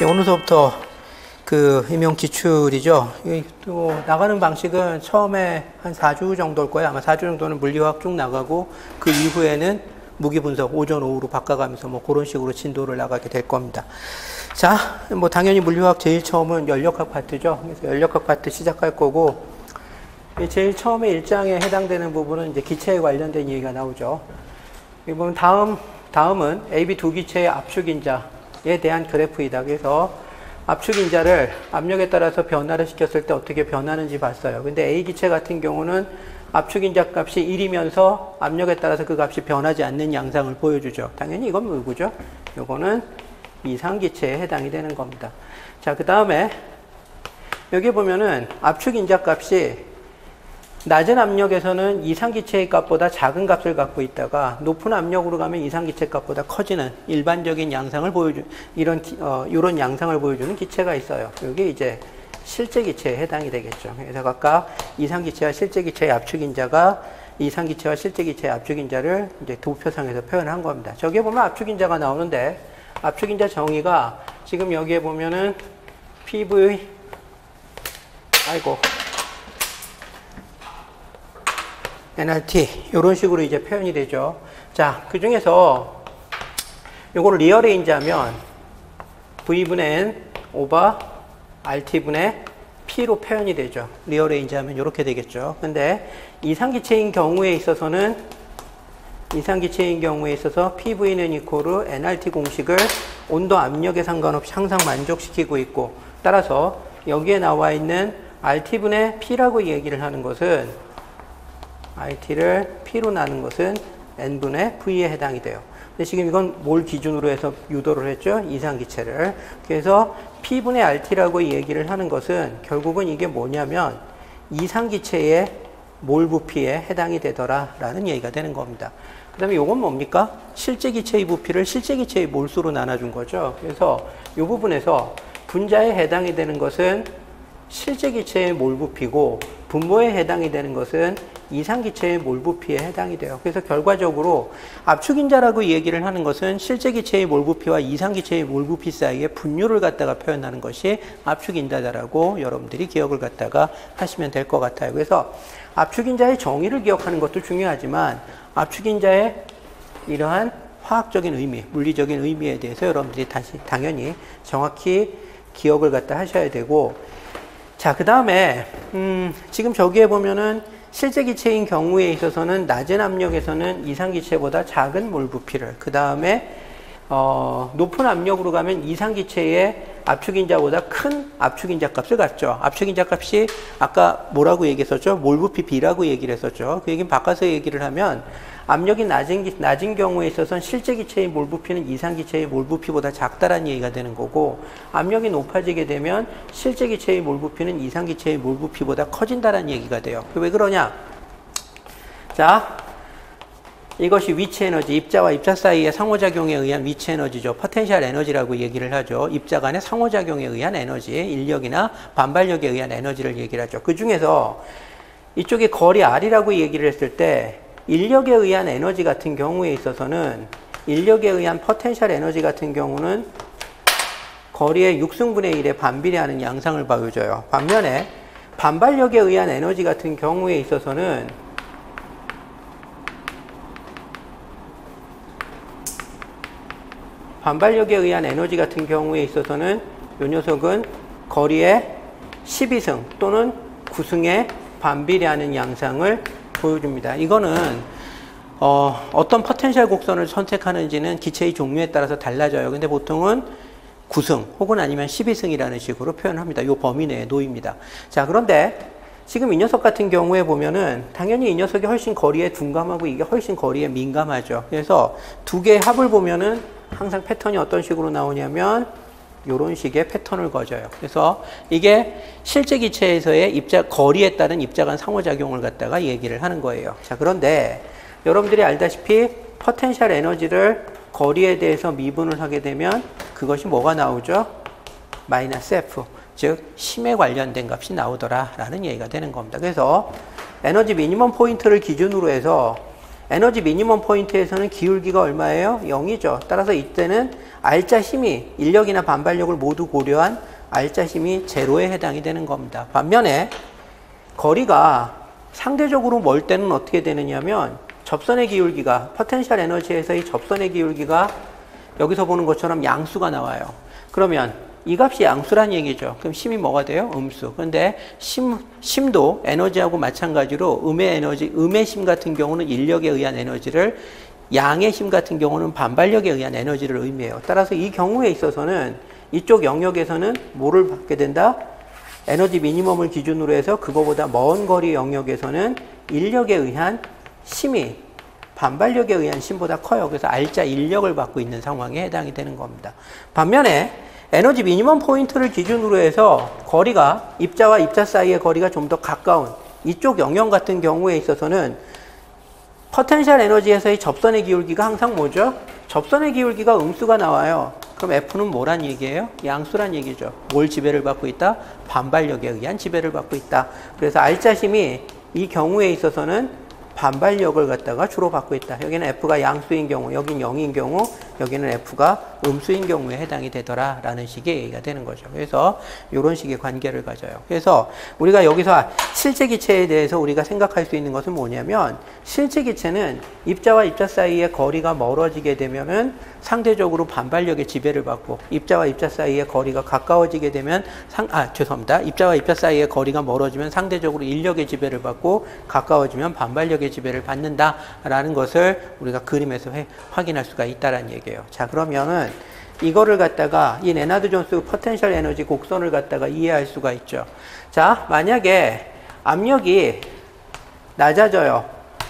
오늘 수업부터 그 임용 기출이죠. 또 나가는 방식은 처음에 한 4주 정도일 거예요. 아마 4주 정도는 물리화학 쭉 나가고 그 이후에는 무기 분석 오전 오후로 바꿔가면서 뭐 그런 식으로 진도를 나가게 될 겁니다. 자, 뭐 당연히 물리화학 제일 처음은 연력학 파트죠. 그래서 연력학 파트 시작할 거고, 제일 처음에 1장에 해당되는 부분은 이제 기체에 관련된 얘기가 나오죠. 여기 보면 다음은 AB 두 기체의 압축 인자에 대한 그래프이다. 그래서 압축 인자를 압력에 따라서 변화를 시켰을 때 어떻게 변하는지 봤어요. 근데 A 기체 같은 경우는 압축 인자 값이 1이면서 압력에 따라서 그 값이 변하지 않는 양상을 보여주죠. 당연히 이건 뭐고죠? 요거는 이상 기체에 해당이 되는 겁니다. 자, 그 다음에 여기 보면은 압축 인자 값이 낮은 압력에서는 이상기체의 값보다 작은 값을 갖고 있다가 높은 압력으로 가면 이상기체 값보다 커지는 일반적인 양상을 이런 양상을 보여주는 기체가 있어요. 이게 이제 실제 기체에 해당이 되겠죠. 그래서 각각 이상기체와 실제 기체의 압축인자가 이상기체와 실제 기체의 압축인자를 이제 도표상에서 표현한 겁니다. 저기에 보면 압축인자가 나오는데 압축인자 정의가 지금 여기에 보면은 PV nRT 이런 식으로 이제 표현이 되죠. 자, 그 중에서 요거를 리어레인지 하면 V분의 N 오버 RT분의 P로 표현이 되죠. 리어레인지 하면 이렇게 되겠죠. 근데 이상기체인 경우에 있어서 PV는 이코르 nRT 공식을 온도 압력에 상관없이 항상 만족시키고 있고, 따라서 여기에 나와 있는 RT분의 P라고 얘기를 하는 것은 RT를 P로 나눈 것은 N분의 V에 해당이 돼요. 근데 지금 이건 뭘 기준으로 해서 유도를 했죠? 이상기체를. 그래서 P분의 RT라고 얘기를 하는 것은 결국은 이게 뭐냐면 이상기체의 몰 부피에 해당이 되더라라는 얘기가 되는 겁니다. 그 다음에 이건 뭡니까? 실제 기체의 부피를 실제 기체의 몰수로 나눠준 거죠. 그래서 이 부분에서 분자에 해당이 되는 것은 실제 기체의 몰 부피고 분모에 해당이 되는 것은 이상기체의 몰 부피에 해당이 돼요. 그래서 결과적으로 압축인자라고 얘기를 하는 것은 실제 기체의 몰 부피와 이상기체의 몰 부피 사이의 분율을 갖다가 표현하는 것이 압축인자라고 여러분들이 기억을 갖다가 하시면 될 것 같아요. 그래서 압축인자의 정의를 기억하는 것도 중요하지만 압축인자의 이러한 화학적인 의미, 물리적인 의미에 대해서 여러분들이 당연히 정확히 기억을 갖다 하셔야 되고, 자, 그 다음에 지금 저기에 보면은 실제 기체인 경우에 있어서는 낮은 압력에서는 이상기체보다 작은 몰 부피를, 그 다음에 높은 압력으로 가면 이상기체의 압축인자보다 큰 압축인자 값을 갖죠. 압축인자 값이 아까 뭐라고 얘기했었죠? 몰 부피 B라고 얘기를 했었죠. 그 얘기는 바꿔서 얘기를 하면 압력이 낮은 경우에 있어서는 실제 기체의 몰 부피는 이상기체의 몰 부피보다 작다라는 얘기가 되는 거고, 압력이 높아지게 되면 실제 기체의 몰 부피는 이상기체의 몰 부피보다 커진다라는 얘기가 돼요. 왜 그러냐? 자, 이것이 위치 에너지, 입자와 입자 사이의 상호작용에 의한 위치 에너지죠. 포텐셜 에너지라고 얘기를 하죠. 입자 간의 상호작용에 의한 에너지, 인력이나 반발력에 의한 에너지를 얘기를 하죠. 그 중에서 이쪽에 거리 R이라고 얘기를 했을 때 인력에 의한 에너지 같은 경우에 있어서는, 인력에 의한 포텐셜 에너지 같은 경우는 거리의 6승분의 1에 반비례하는 양상을 보여줘요. 반면에 반발력에 의한 에너지 같은 경우에 있어서는 이 녀석은 거리의 12승 또는 9승에 반비례하는 양상을 보여줍니다. 이거는 어떤 포텐셜 곡선을 선택하는지는 기체의 종류에 따라서 달라져요. 근데 보통은 9승 혹은 아니면 12승이라는 식으로 표현합니다. 이 범위 내에 놓입니다. 자, 그런데 지금 이 녀석 같은 경우에 보면은 당연히 이 녀석이 훨씬 거리에 둔감하고 이게 훨씬 거리에 민감하죠. 그래서 두 개의 합을 보면은 항상 패턴이 어떤 식으로 나오냐면 이런 식의 패턴을 거져요. 그래서 이게 실제 기체에서의 거리에 따른 입자 간 상호작용을 갖다가 얘기를 하는 거예요. 자, 그런데 여러분들이 알다시피 포텐셜 에너지를 거리에 대해서 미분을 하게 되면 그것이 뭐가 나오죠? 마이너스 F, 즉 힘에 관련된 값이 나오더라라는 얘기가 되는 겁니다. 그래서 에너지 미니멈 포인트를 기준으로 해서 에너지 미니멈 포인트에서는 기울기가 얼마예요? 0이죠. 따라서 이때는 R자 힘이 인력이나 반발력을 모두 고려한 R자 힘이 제로에 해당이 되는 겁니다. 반면에 거리가 상대적으로 멀 때는 어떻게 되느냐면 접선의 기울기가 포텐셜 에너지에서의 접선의 기울기가 여기서 보는 것처럼 양수가 나와요. 그러면 이 값이 양수란 얘기죠. 그럼 심이 뭐가 돼요? 음수. 그런데 심도 에너지하고 마찬가지로 음의 심 같은 경우는 인력에 의한 에너지를, 양의 심 같은 경우는 반발력에 의한 에너지를 의미해요. 따라서 이 경우에 있어서는 이쪽 영역에서는 뭐를 받게 된다? 에너지 미니멈을 기준으로 해서 그거보다 먼 거리 영역에서는 인력에 의한 심이 반발력에 의한 심보다 커요. 그래서 R자 인력을 받고 있는 상황에 해당이 되는 겁니다. 반면에 에너지 미니멈 포인트를 기준으로 해서 거리가 입자와 입자 사이의 거리가 좀 더 가까운 이쪽 영역 같은 경우에 있어서는 포텐셜 에너지에서의 접선의 기울기가 항상 뭐죠? 접선의 기울기가 음수가 나와요. 그럼 F는 뭐란 얘기예요? 양수란 얘기죠. 뭘 지배를 받고 있다? 반발력에 의한 지배를 받고 있다. 그래서 R자심이 이 경우에 있어서는 반발력을 갖다가 주로 받고 있다. 여기는 F가 양수인 경우, 여기는 0인 경우, 여기는 F가 음수인 경우에 해당이 되더라 라는 식의 얘기가 되는 거죠. 그래서 이런 식의 관계를 가져요. 그래서 우리가 여기서 실제 기체에 대해서 우리가 생각할 수 있는 것은 뭐냐면, 실제 기체는 입자와 입자 사이의 거리가 멀어지게 되면은 상대적으로 반발력의 지배를 받고, 입자와 입자 사이의 거리가 가까워지게 되면 입자와 입자 사이의 거리가 멀어지면 상대적으로 인력의 지배를 받고, 가까워지면 반발력의 지배를 받는다라는 것을 우리가 그림에서 확인할 수가 있다라는 얘기예요. 자, 그러면은 이거를 갖다가 이 레나드 존스 포텐셜 에너지 곡선을 갖다가 이해할 수가 있죠. 자, 만약에 압력이 낮아져요.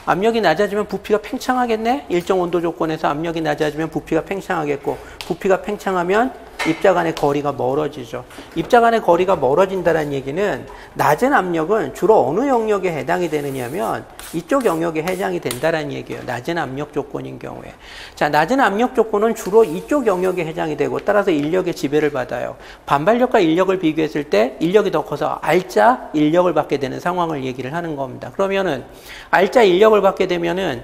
압력이 낮아지면 부피가 팽창하겠네? 일정 온도 조건에서 압력이 낮아지면 부피가 팽창하겠고, 부피가 팽창하면 입자 간의 거리가 멀어지죠. 입자 간의 거리가 멀어진다는 얘기는 낮은 압력은 주로 어느 영역에 해당이 되느냐면 이쪽 영역에 해당이 된다는 얘기예요. 낮은 압력 조건인 경우에. 자, 낮은 압력 조건은 주로 이쪽 영역에 해당이 되고, 따라서 인력의 지배를 받아요. 반발력과 인력을 비교했을 때 인력이 더 커서 R자 인력을 받게 되는 상황을 얘기를 하는 겁니다. 그러면은 R자 인력을 받게 되면은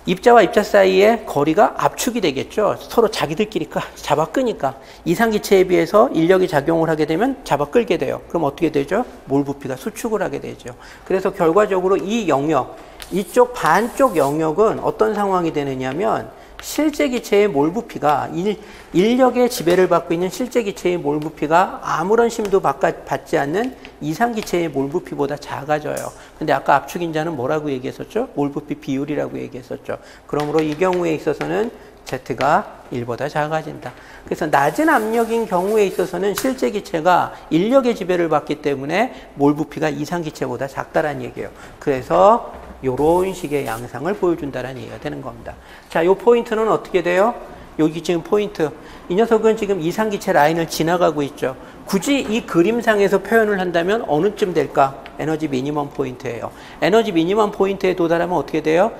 입자와 입자 사이의 거리가 압축이 되겠죠. 서로 자기들끼리 잡아 끄니까. 이상기체에 비해서 인력이 작용을 하게 되면 잡아 끌게 돼요. 그럼 어떻게 되죠? 몰 부피가 수축을 하게 되죠. 그래서 결과적으로 이 영역, 이쪽 반쪽 영역은 어떤 상황이 되느냐면, 실제 기체의 몰 부피가 인력의 지배를 받고 있는 실제 기체의 몰 부피가 아무런 심도 받지 않는 이상 기체의 몰 부피보다 작아져요. 근데 아까 압축인자는 뭐라고 얘기했었죠? 몰 부피 비율이라고 얘기했었죠. 그러므로 이 경우에 있어서는 Z가 1보다 작아진다. 그래서 낮은 압력인 경우에 있어서는 실제 기체가 인력의 지배를 받기 때문에 몰 부피가 이상 기체보다 작다라는 얘기예요. 그래서 이런 식의 양상을 보여준다는 얘기가 되는 겁니다. 자, 이 포인트는 어떻게 돼요? 여기 지금 포인트. 이 녀석은 지금 이상기체 라인을 지나가고 있죠. 굳이 이 그림상에서 표현을 한다면 어느쯤 될까? 에너지 미니멈 포인트예요. 에너지 미니멈 포인트에 도달하면 어떻게 돼요?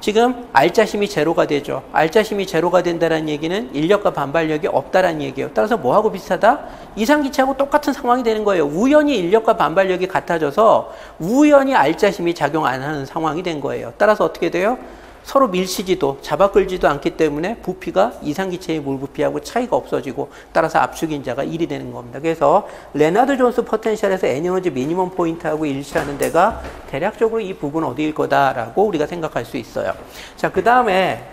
지금 R자심이 제로가 되죠. R자심이 제로가 된다는 얘기는 인력과 반발력이 없다라는 얘기예요. 따라서 뭐하고 비슷하다? 이상기체하고 똑같은 상황이 되는 거예요. 우연히 인력과 반발력이 같아져서 우연히 R자심이 작용 안 하는 상황이 된 거예요. 따라서 어떻게 돼요? 서로 밀치지도 잡아 끌지도 않기 때문에 부피가 이상기체의 몰 부피하고 차이가 없어지고, 따라서 압축인자가 1이 되는 겁니다. 그래서 레나드 존스 포텐셜에서 에너지 미니멈 포인트하고 일치하는 데가 대략적으로 이 부분 어디일 거다라고 우리가 생각할 수 있어요. 자, 그 다음에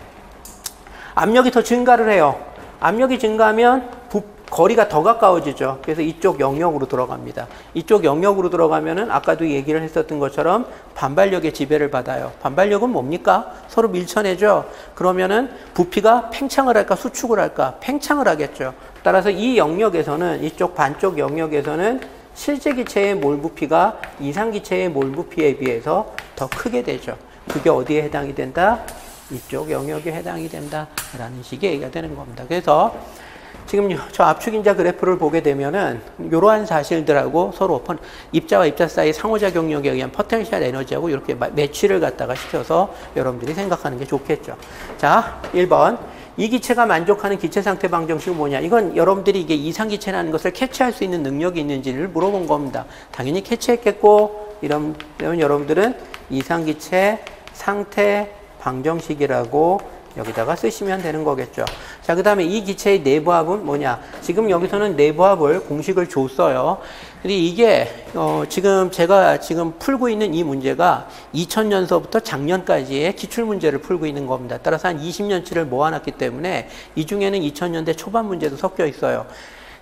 압력이 더 증가를 해요. 압력이 증가하면 거리가 더 가까워지죠. 그래서 이쪽 영역으로 들어갑니다. 이쪽 영역으로 들어가면은 아까도 얘기를 했었던 것처럼 반발력의 지배를 받아요. 반발력은 뭡니까? 서로 밀쳐내죠. 그러면은 부피가 팽창을 할까 수축을 할까? 팽창을 하겠죠. 따라서 이 영역에서는, 이쪽 반쪽 영역에서는 실제 기체의 몰 부피가 이상 기체의 몰 부피에 비해서 더 크게 되죠. 그게 어디에 해당이 된다? 이쪽 영역에 해당이 된다라는 식의 얘기가 되는 겁니다. 그래서 지금 저 압축인자 그래프를 보게 되면은 이러한 사실들하고 서로 입자와 입자 사이 상호작용력에 의한 포텐셜 에너지하고 이렇게 매치를 갖다가 시켜서 여러분들이 생각하는 게 좋겠죠. 자, 1번. 이 기체가 만족하는 기체 상태 방정식은 뭐냐? 이건 여러분들이 이게 이상기체라는 것을 캐치할 수 있는 능력이 있는지를 물어본 겁니다. 당연히 캐치했겠고, 이러면 여러분들은 이상기체 상태 방정식이라고 여기다가 쓰시면 되는 거겠죠. 자, 그 다음에 이 기체의 내부합은 뭐냐? 지금 여기서는 내부합을 공식을 줬어요. 근데 이게 지금 제가 지금 풀고 있는 이 문제가 2000년서부터 작년까지의 기출문제를 풀고 있는 겁니다. 따라서 한 20년치를 모아놨기 때문에 이 중에는 2000년대 초반 문제도 섞여 있어요.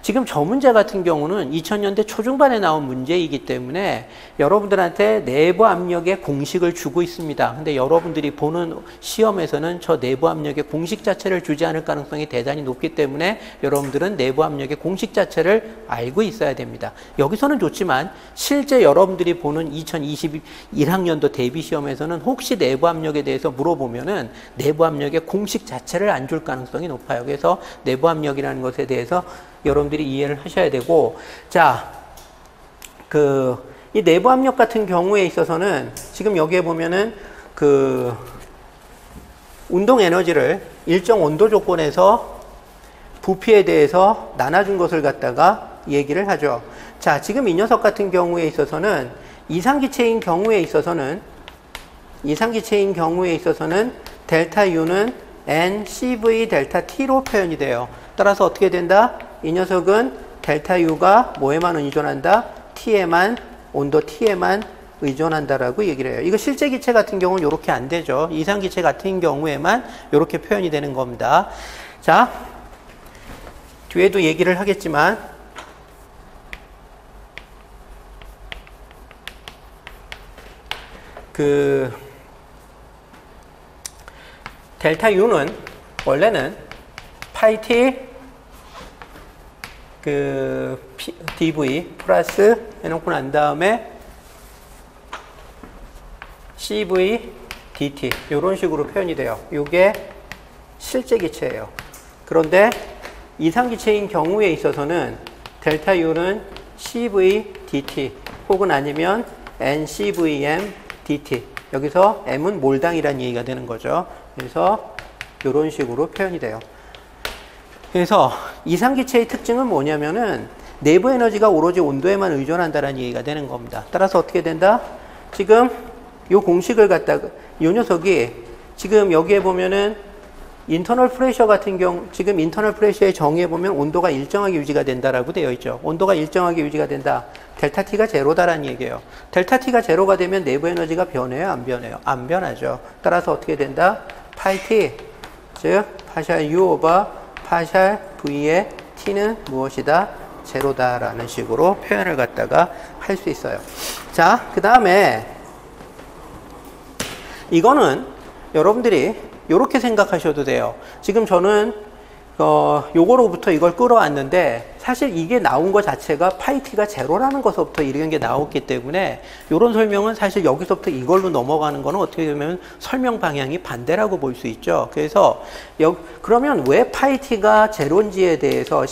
지금 저 문제 같은 경우는 2000년대 초중반에 나온 문제이기 때문에 여러분들한테 내부 압력의 공식을 주고 있습니다. 근데 여러분들이 보는 시험에서는 저 내부 압력의 공식 자체를 주지 않을 가능성이 대단히 높기 때문에 여러분들은 내부 압력의 공식 자체를 알고 있어야 됩니다. 여기서는 좋지만 실제 여러분들이 보는 2021학년도 대비 시험에서는 혹시 내부 압력에 대해서 물어보면은 내부 압력의 공식 자체를 안 줄 가능성이 높아요. 그래서 내부 압력이라는 것에 대해서 여러분들이 이해를 하셔야 되고, 자, 이 내부 압력 같은 경우에 있어서는 지금 여기에 보면은 운동 에너지를 일정 온도 조건에서 부피에 대해서 나눠준 것을 갖다가 얘기를 하죠. 자, 지금 이 녀석 같은 경우에 있어서는 이상기체인 경우에 있어서는 델타 U는 NCV 델타 T로 표현이 돼요. 따라서 어떻게 된다? 이 녀석은 델타 U가 뭐에만 의존한다? T에만, 온도 T에만 의존한다라고 얘기를 해요. 이거 실제 기체 같은 경우는 이렇게 안 되죠. 이상 기체 같은 경우에만 이렇게 표현이 되는 겁니다. 자, 뒤에도 얘기를 하겠지만, 델타 U는 원래는 파이 T dv 플러스 해놓고 난 다음에 cv dt 이런 식으로 표현이 돼요. 이게 실제 기체예요. 그런데 이상 기체인 경우에 있어서는 델타 U는 cv dt 혹은 아니면 ncvm dt, 여기서 m은 몰당이라는 얘기가 되는 거죠. 그래서 이런 식으로 표현이 돼요. 그래서 이상기체의 특징은 뭐냐면은 내부 에너지가 오로지 온도에만 의존한다는 얘기가 되는 겁니다. 따라서 어떻게 된다? 지금 이 공식을 갖다가 이 녀석이 지금 여기에 보면은 인터널 프레셔 같은 경우, 지금 인터널 프레셔의 정의에 보면 온도가 일정하게 유지가 된다라고 되어 있죠. 온도가 일정하게 유지가 된다. 델타 T가 제로다라는 얘기예요. 델타 T가 제로가 되면 내부 에너지가 변해요? 안 변해요? 안 변하죠. 따라서 어떻게 된다? 파이 T, 즉 파샬 U 오버 파샬 V의 T는 무엇이다? 제로다라는 식으로 표현을 갖다가 할 수 있어요. 자, 그 다음에 이거는 여러분들이 이렇게 생각하셔도 돼요. 지금 저는 요거로부터 이걸 끌어왔는데 사실 이게 나온 것 자체가 파이 T가 제로라는 것부터 이런 게 나왔기 때문에 이런 설명은 사실 여기서부터 이걸로 넘어가는 거는 어떻게 보면 설명 방향이 반대라고 볼 수 있죠. 그래서 그러면 왜 파이 T가 제로인지에 대해서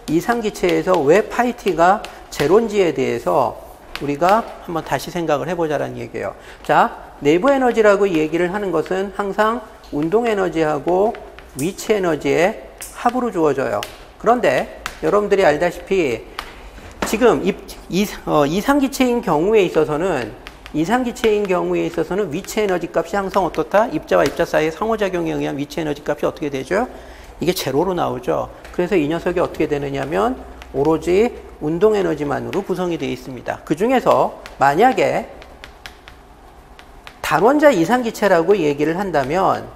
이상기체에서 왜 파이 T가 제로인지에 대해서 우리가 한번 다시 생각을 해보자라는 얘기예요. 자, 내부 에너지라고 얘기를 하는 것은 항상 운동 에너지하고 위치 에너지의 합으로 주어져요. 그런데 여러분들이 알다시피 지금 이상기체인 경우에 있어서는 위치 에너지 값이 항상 어떻다? 입자와 입자 사이의 상호작용에 의한 위치 에너지 값이 어떻게 되죠? 이게 제로로 나오죠. 그래서 이 녀석이 어떻게 되느냐면 오로지 운동 에너지만으로 구성이 되어 있습니다. 그 중에서 만약에 단원자 이상기체라고 얘기를 한다면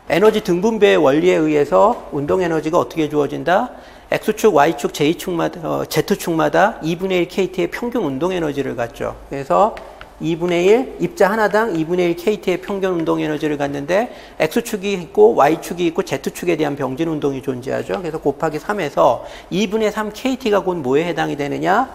에너지 등분배의 원리에 의해서 운동 에너지가 어떻게 주어진다? X축, Y축, Z축마다 2분의 1 KT의 평균 운동 에너지를 갖죠. 그래서 2분의 1, 입자 하나당 2분의 1 KT의 평균 운동 에너지를 갖는데 X축이 있고 Y축이 있고 Z축에 대한 병진 운동이 존재하죠. 그래서 곱하기 3에서 2분의 3 KT가 곧 뭐에 해당이 되느냐?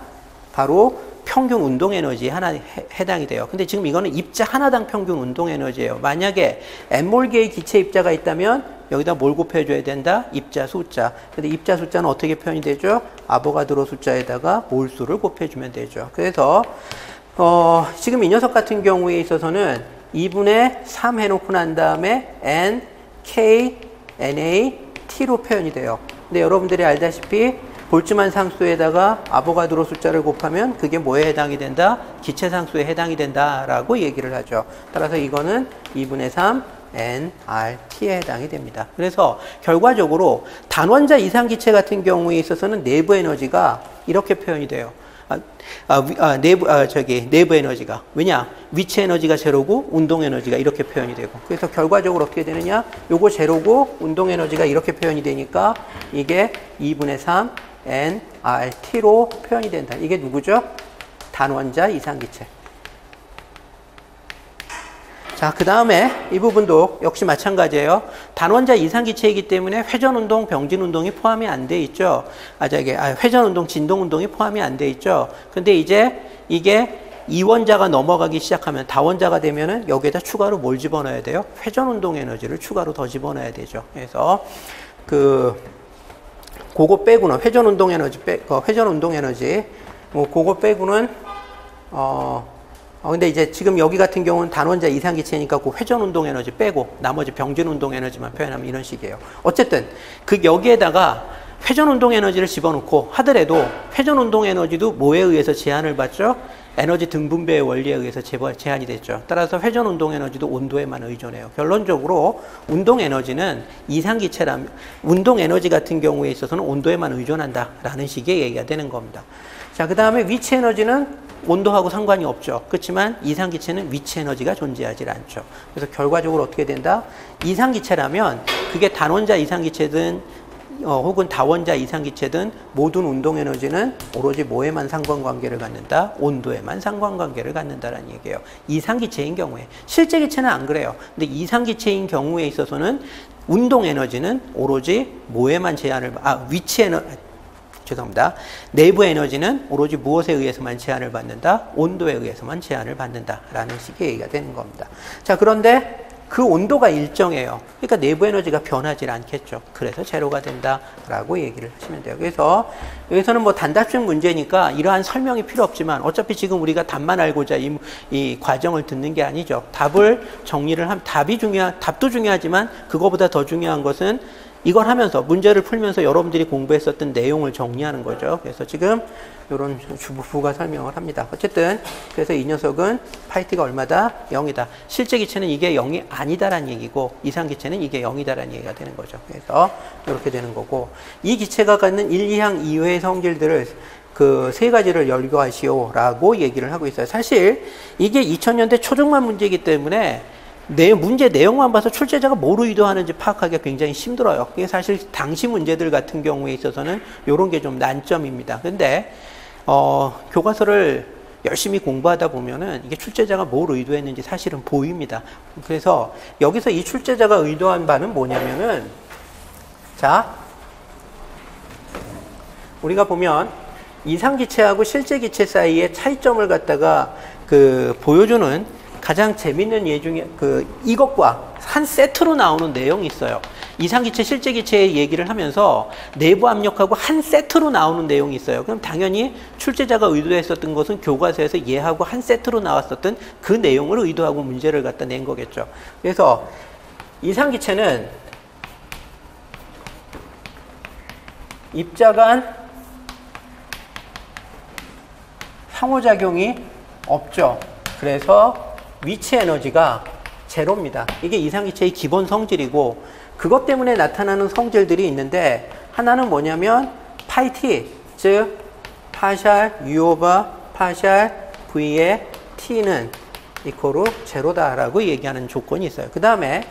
바로 평균 운동 에너지에 하나 해당이 돼요. 근데 지금 이거는 입자 하나당 평균 운동 에너지예요. 만약에 n몰개의 기체 입자가 있다면 여기다 뭘 곱해줘야 된다? 입자 숫자. 근데 입자 숫자는 어떻게 표현이 되죠? 아보가드로 숫자에다가 몰수를 곱해주면 되죠. 그래서 지금 이 녀석 같은 경우에 있어서는 2분의 3 해놓고 난 다음에 n, k, na, t로 표현이 돼요. 근데 여러분들이 알다시피 볼츠만 상수에다가 아보가드로 숫자를 곱하면 그게 뭐에 해당이 된다? 기체 상수에 해당이 된다라고 얘기를 하죠. 따라서 이거는 2분의 3 nRT에 해당이 됩니다. 그래서 결과적으로 단원자 이상기체 같은 경우에 있어서는 내부 에너지가 이렇게 표현이 돼요. 내부 에너지가. 왜냐? 위치 에너지가 제로고 운동 에너지가 이렇게 표현이 되고. 그래서 결과적으로 어떻게 되느냐? 요거 제로고 운동 에너지가 이렇게 표현이 되니까 이게 2분의 3 nRT로 표현이 된다. 이게 누구죠? 단원자 이상기체. 자, 그 다음에 이 부분도 역시 마찬가지예요. 단원자 이상기체이기 때문에 회전운동, 병진운동이 포함이 안 돼 있죠. 회전운동, 진동운동이 포함이 안 돼 있죠. 근데 이제 이게 이원자가 넘어가기 시작하면 다원자가 되면은 여기에다 추가로 뭘 집어넣어야 돼요? 회전운동 에너지를 추가로 더 집어넣어야 되죠. 그래서 그거 빼고는 회전운동 에너지 그거 빼고는 근데 이제 지금 여기 같은 경우는 단원자 이상기체니까 그 회전운동 에너지 빼고 나머지 병진운동 에너지만 표현하면 이런 식이에요. 어쨌든 여기에다가 회전운동 에너지를 집어넣고 하더라도 회전운동 에너지도 뭐에 의해서 제한을 받죠? 에너지 등분배의 원리에 의해서 제한이 됐죠. 따라서 회전운동 에너지도 온도에만 의존해요. 결론적으로 운동 에너지는 이상기체라면 운동 에너지 같은 경우에 있어서는 온도에만 의존한다라는 식의 얘기가 되는 겁니다. 자, 그 다음에 위치 에너지는 온도하고 상관이 없죠. 그렇지만 이상기체는 위치 에너지가 존재하지 않죠. 그래서 결과적으로 어떻게 된다? 이상기체라면 그게 단원자 이상기체든 혹은 다원자 이상기체든 모든 운동 에너지는 오로지 뭐에만 상관관계를 갖는다? 온도에만 상관관계를 갖는다라는 얘기예요. 이상기체인 경우에. 실제 기체는 안 그래요. 근데 이상기체인 경우에 있어서는 운동 에너지는 오로지 뭐에만 내부 에너지는 오로지 무엇에 의해서만 제한을 받는다? 온도에 의해서만 제한을 받는다라는 식의 얘기가 되는 겁니다. 자, 그런데 그 온도가 일정해요. 그러니까 내부 에너지가 변하지 않겠죠. 그래서 제로가 된다라고 얘기를 하시면 돼요. 그래서 여기서는 뭐 단답식 문제니까 이러한 설명이 필요 없지만 어차피 지금 우리가 답만 알고자 이 과정을 듣는 게 아니죠. 답을 정리를 하면 답도 중요하지만 그거보다 더 중요한 것은 이걸 하면서 문제를 풀면서 여러분들이 공부했었던 내용을 정리하는 거죠. 그래서 지금 이런 주부가 설명을 합니다. 어쨌든 그래서 이 녀석은 파이T가 얼마다? 0이다. 실제 기체는 이게 0이 아니다라는 얘기고 이상기체는 이게 0이다라는 얘기가 되는 거죠. 그래서 이렇게 되는 거고 이 기체가 갖는 1, 2항 이외의 성질들을 그 세 가지를 열거하시오라고 얘기를 하고 있어요. 사실 이게 2000년대 초중반 문제이기 때문에 문제 내용만 봐서 출제자가 뭘 의도하는지 파악하기가 굉장히 힘들어요. 그게 사실 당시 문제들 같은 경우에 있어서는 이런 게 좀 난점입니다. 근데 교과서를 열심히 공부하다 보면은 이게 출제자가 뭘 의도했는지 사실은 보입니다. 그래서 여기서 이 출제자가 의도한 바는 뭐냐면은 자, 우리가 보면 이상기체하고 실제기체 사이의 차이점을 갖다가 보여주는 가장 재밌는 예 중에 이것과 한 세트로 나오는 내용이 있어요. 이상기체, 실제기체의 얘기를 하면서 내부 압력하고 한 세트로 나오는 내용이 있어요. 그럼 당연히 출제자가 의도했었던 것은 교과서에서 얘하고 한 세트로 나왔었던 그 내용을 의도하고 문제를 갖다 낸 거겠죠. 그래서 이상기체는 입자 간 상호작용이 없죠. 그래서 위치 에너지가 제로입니다. 이게 이상기체의 기본 성질이고 그것 때문에 나타나는 성질들이 있는데 하나는 뭐냐면 파이 t, 즉 파샬 u 오버 파샬 v의 t는 이코르 제로다라고 얘기하는 조건이 있어요. 그 다음에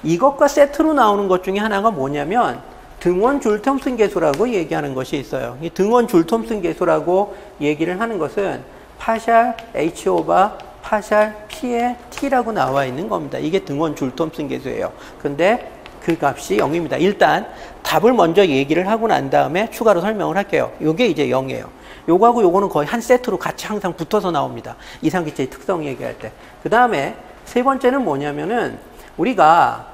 이것과 세트로 나오는 것 중에 하나가 뭐냐면 등원 줄 톰슨 계수라고 얘기하는 것이 있어요. 이 등원 줄 톰슨 계수라고 얘기를 하는 것은 파샬 h 오버 파샬 p의 t라고 나와 있는 겁니다. 이게 등원 줄 톰슨 계수예요. 근데 그 값이 0입니다. 일단 답을 먼저 얘기를 하고 난 다음에 추가로 설명을 할게요. 이게 이제 0이에요. 요거하고 요거는 거의 한 세트로 같이 항상 붙어서 나옵니다. 이상기체의 특성 얘기할 때. 그 다음에 세 번째는 뭐냐면은 우리가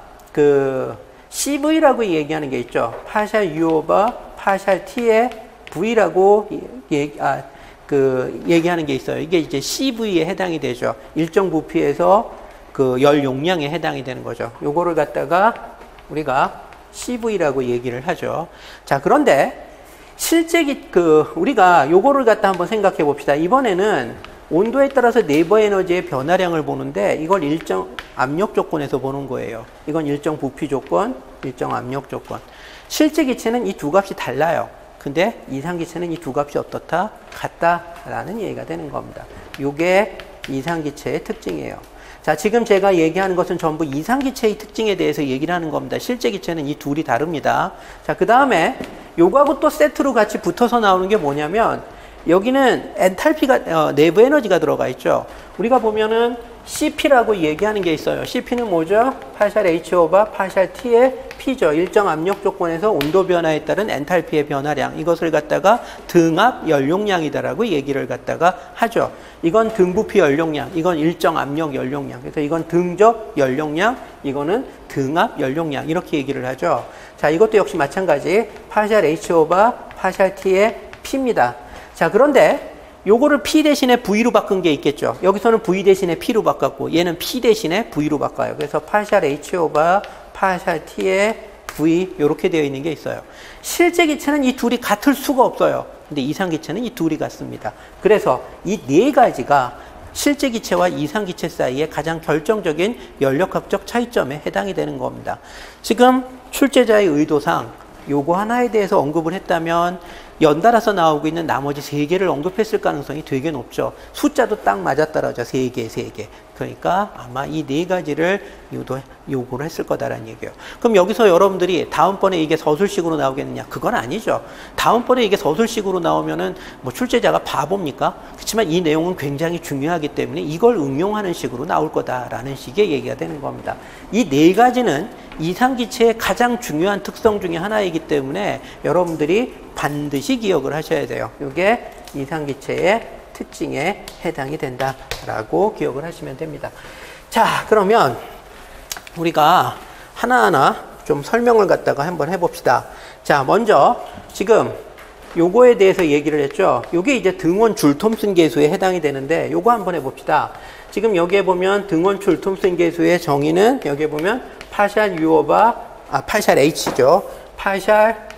CV라고 얘기하는 게 있죠. 파샬 U 오버 파샬 T의 V라고 얘기하는 게 있어요. 이게 이제 CV에 해당이 되죠. 일정 부피에서 열 용량에 해당이 되는 거죠. 요거를 갖다가 우리가 CV라고 얘기를 하죠. 자, 그런데 우리가 요거를 갖다 한번 생각해 봅시다. 이번에는 온도에 따라서 내부 에너지의 변화량을 보는데 이걸 일정 압력 조건에서 보는 거예요. 이건 일정 부피 조건, 일정 압력 조건. 실제 기체는 이 두 값이 달라요. 근데 이상 기체는 이 두 값이 어떻다? 같다라는 얘기가 되는 겁니다. 요게 이상 기체의 특징이에요. 자, 지금 제가 얘기하는 것은 전부 이상 기체의 특징에 대해서 얘기를 하는 겁니다. 실제 기체는 이 둘이 다릅니다. 자, 그 다음에 요거하고 또 세트로 같이 붙어서 나오는 게 뭐냐면 여기는 엔탈피가 내부 에너지가 들어가 있죠. 우리가 보면은 CP라고 얘기하는 게 있어요. CP는 뭐죠? 파샬 H 오버 파샬 T의 P죠. 일정 압력 조건에서 온도 변화에 따른 엔탈피의 변화량. 이것을 갖다가 등압 연용량이다라고 얘기를 갖다가 하죠. 이건 등부피 연용량, 이건 일정 압력 연용량. 그래서 이건 등적 연용량, 이거는 등압 연용량. 이렇게 얘기를 하죠. 자, 이것도 역시 마찬가지. 파샬 H 오버 파샬 T의 P입니다. 자, 그런데 요거를 P 대신에 V로 바꾼 게 있겠죠. 여기서는 V 대신에 P로 바꿨고 얘는 P 대신에 V로 바꿔요. 그래서 파샬 H 오버 파샬 T의 V 이렇게 되어 있는 게 있어요. 실제 기체는 이 둘이 같을 수가 없어요. 근데 이상 기체는 이 둘이 같습니다. 그래서 이 네 가지가 실제 기체와 이상 기체 사이의 가장 결정적인 연력학적 차이점에 해당이 되는 겁니다. 지금 출제자의 의도상 요거 하나에 대해서 언급을 했다면 연달아서 나오고 있는 나머지 3개를 언급했을 가능성이 되게 높죠. 숫자도 딱 맞아떨어져. 3개, 3개. 그러니까 아마 이 4가지를 요구를 했을 거다라는 얘기예요. 그럼 여기서 여러분들이 다음번에 이게 서술식으로 나오겠느냐? 그건 아니죠. 다음번에 이게 서술식으로 나오면은 뭐 출제자가 바보입니까? 그렇지만 이 내용은 굉장히 중요하기 때문에 이걸 응용하는 식으로 나올 거다라는 식의 얘기가 되는 겁니다. 이 4가지는 이상기체의 가장 중요한 특성 중에 하나이기 때문에 여러분들이 반드시 기억을 하셔야 돼요. 이게 이상기체의 특징에 해당이 된다라고 기억을 하시면 됩니다. 자, 그러면 우리가 하나하나 좀 설명을 갖다가 한번 해봅시다. 자, 먼저 지금 요거에 대해서 얘기를 했죠. 요게 이제 등원 줄 톰슨 계수에 해당이 되는데 요거 한번 해봅시다. 지금 여기에 보면 등원 줄 톰슨 계수의 정의는 여기에 보면 파샬 U 오버 파샬 H죠. 파샬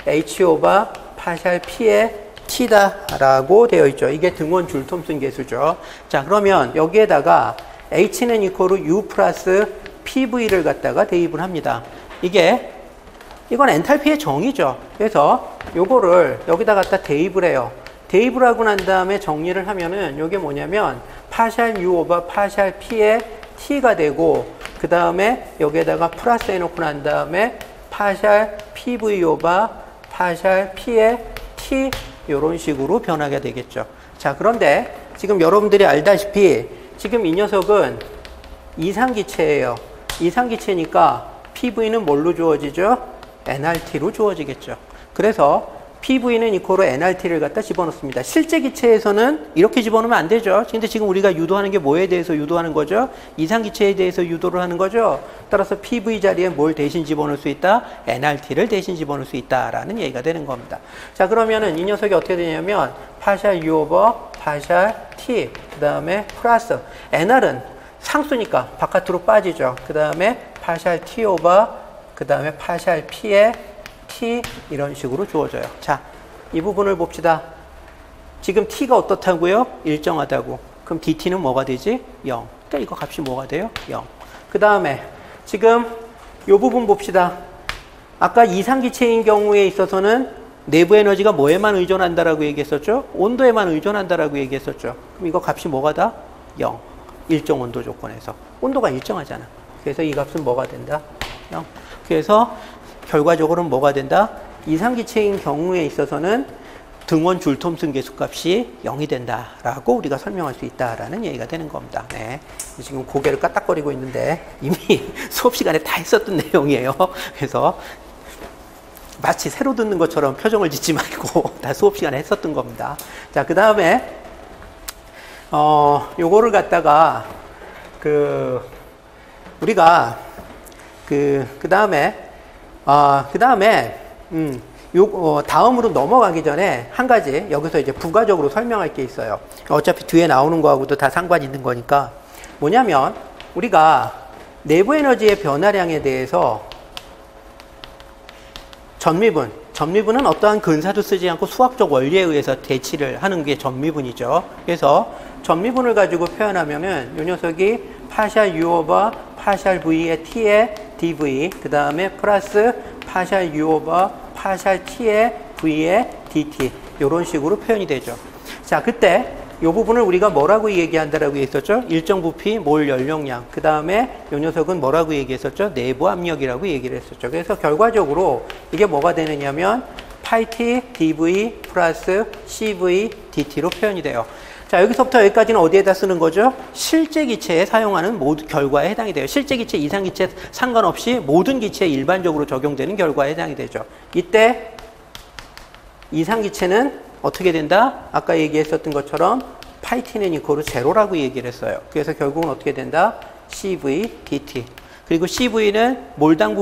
H 오버 파샬 P의 T다라고 되어 있죠. 이게 등원 줄 톰슨 계수죠. 자, 그러면 여기에다가 H는 이퀄로 U 플러스 PV를 갖다가 대입을 합니다. 이건 엔탈피의 정의죠. 그래서 요거를 여기다 갖다 대입을 해요. 대입을 하고 난 다음에 정리를 하면은 요게 뭐냐면 파샬 U 오버 파샬 P의 T가 되고 그 다음에 여기에다가 플러스 해놓고 난 다음에 파샬 PV 오버 파샬 P의 T 이런 식으로 변하게 되겠죠. 자, 그런데 지금 여러분들이 알다시피 지금 이 녀석은 이상기체예요. 이상기체니까 PV는 뭘로 주어지죠? nRT로 주어지겠죠. 그래서 PV는 이코로 nRT를 갖다 집어넣습니다. 실제 기체에서는 이렇게 집어넣으면 안 되죠. 근데 지금 우리가 유도하는 게 뭐에 대해서 유도하는 거죠? 이상기체에 대해서 유도를 하는 거죠. 따라서 PV 자리에 뭘 대신 집어넣을 수 있다? nRT를 대신 집어넣을 수 있다라는 얘기가 되는 겁니다. 자, 그러면은 이 녀석이 어떻게 되냐면 파샬 U 오버 파샬 T 그 다음에 플러스 nR은 상수니까 바깥으로 빠지죠. 그 다음에 파샬 T 오버 그 다음에 파샬 P의 T 이런 식으로 주어져요. 자, 이 부분을 봅시다. 지금 T가 어떻다고요? 일정하다고. 그럼 DT는 뭐가 되지? 0. 그러니까 이거 값이 뭐가 돼요? 0. 그 다음에 지금 이 부분 봅시다. 아까 이상기체인 경우에 있어서는 내부 에너지가 뭐에만 의존한다라고 얘기했었죠? 온도에만 의존한다라고 얘기했었죠. 그럼 이거 값이 뭐가 다? 0. 일정 온도 조건에서. 온도가 일정하잖아. 그래서 이 값은 뭐가 된다? 0. 그래서 결과적으로는 뭐가 된다? 이상기체인 경우에 있어서는 등원 줄 톰슨 계수값이 0이 된다라고 우리가 설명할 수 있다라는 얘기가 되는 겁니다. 네. 지금 고개를 까딱거리고 있는데 이미 수업 시간에 다 했었던 내용이에요. 그래서 마치 새로 듣는 것처럼 표정을 짓지 말고 다 수업 시간에 했었던 겁니다. 자, 그 다음에 요거를 갖다가 우리가 그 다음에 다음으로 넘어가기 전에 한 가지 여기서 이제 부가적으로 설명할 게 있어요. 어차피 뒤에 나오는 거하고도 다 상관이 있는 거니까 뭐냐면 우리가 내부 에너지의 변화량에 대해서 전미분 전미분은 어떠한 근사도 쓰지 않고 수학적 원리에 의해서 대치를 하는 게 전미분이죠. 그래서 전미분을 가지고 표현하면은 이 녀석이 파샬 U 오버 파샬 V의 T의 dV, 그 다음에 플러스 파샬 U 오버 파샬 T의 V의 dt, 이런 식으로 표현이 되죠. 자, 그때 이 부분을 우리가 뭐라고 얘기한다라고 했었죠? 일정 부피, 몰 연력량. 그 다음에 이 녀석은 뭐라고 얘기했었죠? 내부 압력이라고 얘기를 했었죠. 그래서 결과적으로 이게 뭐가 되느냐면 파이 t dv 플러스 cv dt로 표현이 돼요. 자, 여기서부터 여기까지는 어디에다 쓰는 거죠? 실제 기체에 사용하는 모든 결과에 해당이 돼요. 실제 기체, 이상 기체 상관없이 모든 기체에 일반적으로 적용되는 결과에 해당이 되죠. 이때 이상 기체는 어떻게 된다? 아까 얘기했었던 것처럼 파이 t는 이코르 제로라고 얘기를 했어요. 그래서 결국은 어떻게 된다? cv dt. 그리고 cv는 몰당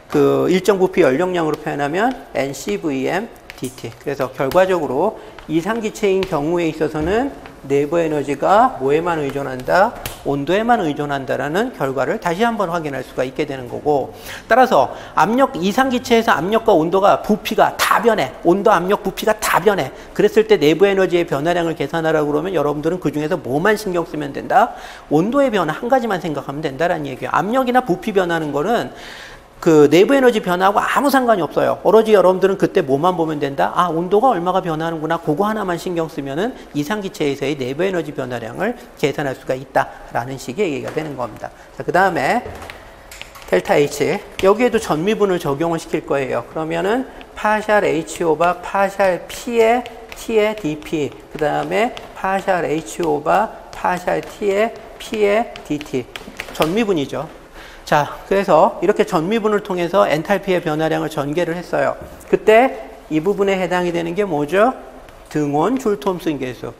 그 일정 부피 연력량으로 표현하면 ncvm dt. 그래서 결과적으로 이상기체인 경우에 있어서는 내부 에너지가 뭐에만 의존한다? 온도에만 의존한다라는 결과를 다시 한번 확인할 수가 있게 되는 거고, 따라서 이상기체에서 압력과 온도가 부피가 다 변해. 온도, 압력, 부피가 다 변해. 그랬을 때 내부 에너지의 변화량을 계산하라고 그러면 여러분들은 그 중에서 뭐만 신경 쓰면 된다? 온도의 변화 한 가지만 생각하면 된다라는 얘기예요. 압력이나 부피 변하는 거는 그 내부 에너지 변화하고 아무 상관이 없어요. 오로지 여러분들은 그때 뭐만 보면 된다? 아, 온도가 얼마가 변하는구나. 그거 하나만 신경 쓰면은 이상기체에서의 내부 에너지 변화량을 계산할 수가 있다라는 식의 얘기가 되는 겁니다. 자, 그 다음에 델타 H. 여기에도 전미분을 적용을 시킬 거예요. 그러면은 파샬 H 오바 파샬 P의 T의 dP. 그 다음에 파샬 H 오바 파샬 T의 P의 dt. 전미분이죠. 자, 그래서 이렇게 전미분을 통해서 엔탈피의 변화량을 전개를 했어요. 그때 이 부분에 해당이 되는 게 뭐죠? 등온 줄톰슨 계수.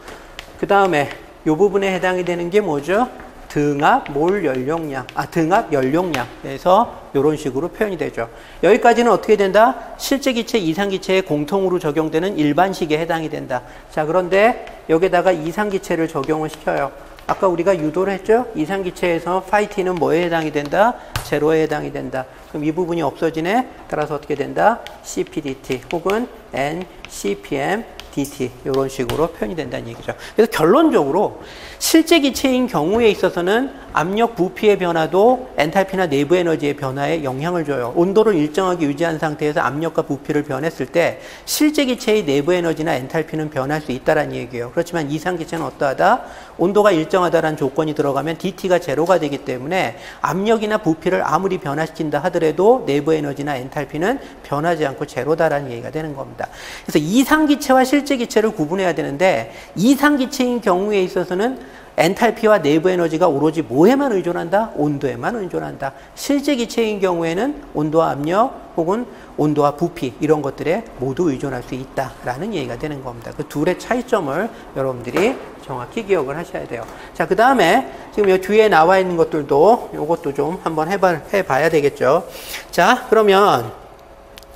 그 다음에 이 부분에 해당이 되는 게 뭐죠? 등압 몰 연력량. 등압 연력량. 그래서 이런 식으로 표현이 되죠. 여기까지는 어떻게 된다? 실제 기체, 이상 기체에 공통으로 적용되는 일반식에 해당이 된다. 자, 그런데 여기다가 이상 기체를 적용을 시켜요. 아까 우리가 유도를 했죠? 이상기체에서 파이 t는 뭐에 해당이 된다? 제로에 해당이 된다. 그럼 이 부분이 없어지네. 따라서 어떻게 된다? CPDT 혹은 NCPM dt, 이런 식으로 표현이 된다는 얘기죠. 그래서 결론적으로 실제 기체인 경우에 있어서는 압력, 부피의 변화도 엔탈피나 내부 에너지의 변화에 영향을 줘요. 온도를 일정하게 유지한 상태에서 압력과 부피를 변했을 때 실제 기체의 내부 에너지나 엔탈피는 변할 수 있다는 얘기예요. 그렇지만 이상 기체는 어떠하다? 온도가 일정하다라는 조건이 들어가면 dt가 제로가 되기 때문에 압력이나 부피를 아무리 변화시킨다 하더라도 내부 에너지나 엔탈피는 변하지 않고 제로다라는 얘기가 되는 겁니다. 그래서 이상 기체와 실제 기체를 구분해야 되는데, 이상 기체인 경우에 있어서는 엔탈피와 내부 에너지가 오로지 뭐에만 의존한다? 온도에만 의존한다. 실제 기체인 경우에는 온도와 압력 혹은 온도와 부피, 이런 것들에 모두 의존할 수 있다라는 얘기가 되는 겁니다. 그 둘의 차이점을 여러분들이 정확히 기억을 하셔야 돼요. 자, 그 다음에 지금 이 뒤에 나와 있는 것들도 이것도 좀 한번 해봐야 되겠죠. 자, 그러면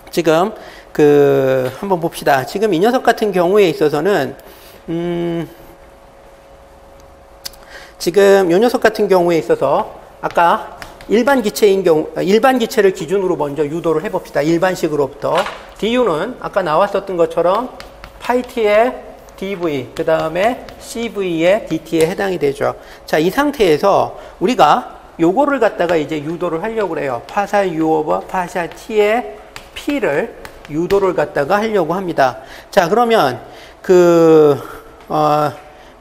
지금 한번 봅시다. 지금 이 녀석 같은 경우에 있어서는 지금 이 녀석 같은 경우에 있어서 아까 일반 기체를 기준으로 먼저 유도를 해봅시다. 일반식으로부터. du는 아까 나왔었던 것처럼 파이 t의 dv, 그 다음에 cv의 dt에 해당이 되죠. 자, 이 상태에서 우리가 요거를 갖다가 이제 유도를 하려고 그래요. 파샬 u 오버 파샬 t의 p를 유도를 갖다가 하려고 합니다. 자, 그러면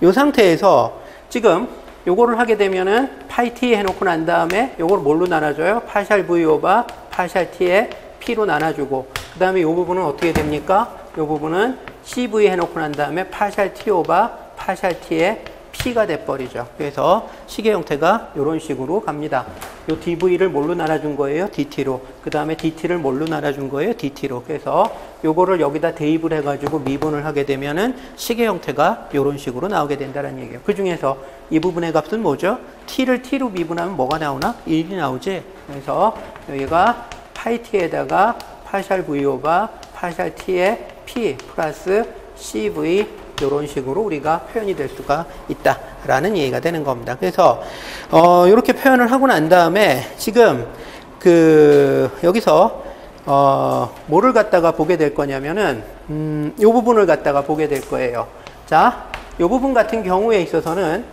요 상태에서 지금 요거를 하게 되면은 파이 t 해놓고 난 다음에 요걸 뭘로 나눠줘요? 파샬 v 오바 파샬 t의 p로 나눠주고, 그 다음에 요 부분은 어떻게 됩니까? 요 부분은 cv 해놓고 난 다음에 파샬 t 오바 파샬 t의 p가 돼버리죠. 그래서 시계 형태가 이런 식으로 갑니다. 요 dv를 뭘로 나눠준 거예요? dt로. 그 다음에 dt를 뭘로 나눠준 거예요? dt로. 그래서 요거를 여기다 대입을 해가지고 미분을 하게 되면은 시계 형태가 이런 식으로 나오게 된다는 얘기예요. 그 중에서 이 부분의 값은 뭐죠? t를 t로 미분하면 뭐가 나오나? 1이 나오지. 그래서 여기가 파이 t에다가 파샬 v 오바 파샬 t의 p 플러스 cv, 이런 식으로 우리가 표현이 될 수가 있다라는 얘기가 되는 겁니다. 그래서 이렇게 표현을 하고 난 다음에 지금 여기서 뭐를 갖다가 보게 될 거냐면은, 이 부분을 갖다가 보게 될 거예요. 자, 이 부분 같은 경우에 있어서는,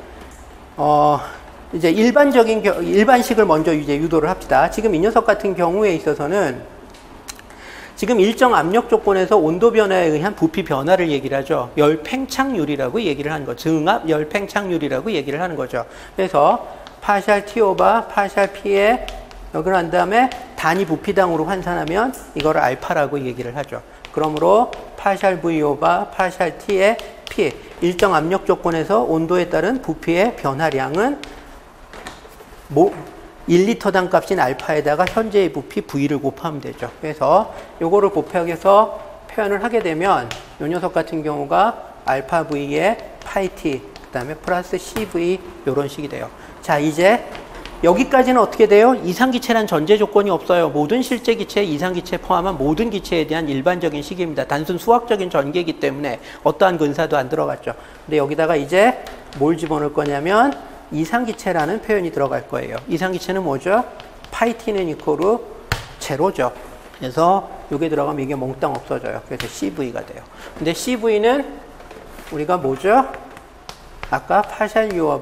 이제 일반식을 먼저 이제 유도를 합시다. 지금 이 녀석 같은 경우에 있어서는 지금 일정 압력 조건에서 온도 변화에 의한 부피 변화를 얘기를 하죠. 열 팽창률이라고 얘기를 하는 거죠. 증압 열 팽창률이라고 얘기를 하는 거죠. 그래서 파샬 T 오바 파샬 P에 여기를 한 다음에 단위 부피당으로 환산하면 이거를 알파라고 얘기를 하죠. 그러므로 파샬 V 오바 파샬 T의 P, 일정 압력 조건에서 온도에 따른 부피의 변화량은 1리터당 값인 알파에다가 현재의 부피 V를 곱하면 되죠. 그래서 요거를 곱하기해서 표현을 하게 되면 요 녀석 같은 경우가 알파 V에 파이 T, 그 다음에 플러스 CV 요런 식이 돼요. 자, 이제 여기까지는 어떻게 돼요? 이상기체란 전제 조건이 없어요. 모든 실제 기체, 이상기체 포함한 모든 기체에 대한 일반적인 식입니다. 단순 수학적인 전개이기 때문에 어떠한 근사도 안 들어갔죠. 근데 여기다가 이제 뭘 집어넣을 거냐면 이상기체라는 표현이 들어갈 거예요. 이상기체는 뭐죠? 파이 t는 이코르 제로죠. 그래서 이게 들어가면 이게 몽땅 없어져요. 그래서 CV가 돼요. 근데 CV는 우리가 뭐죠? 아까 파샬 U와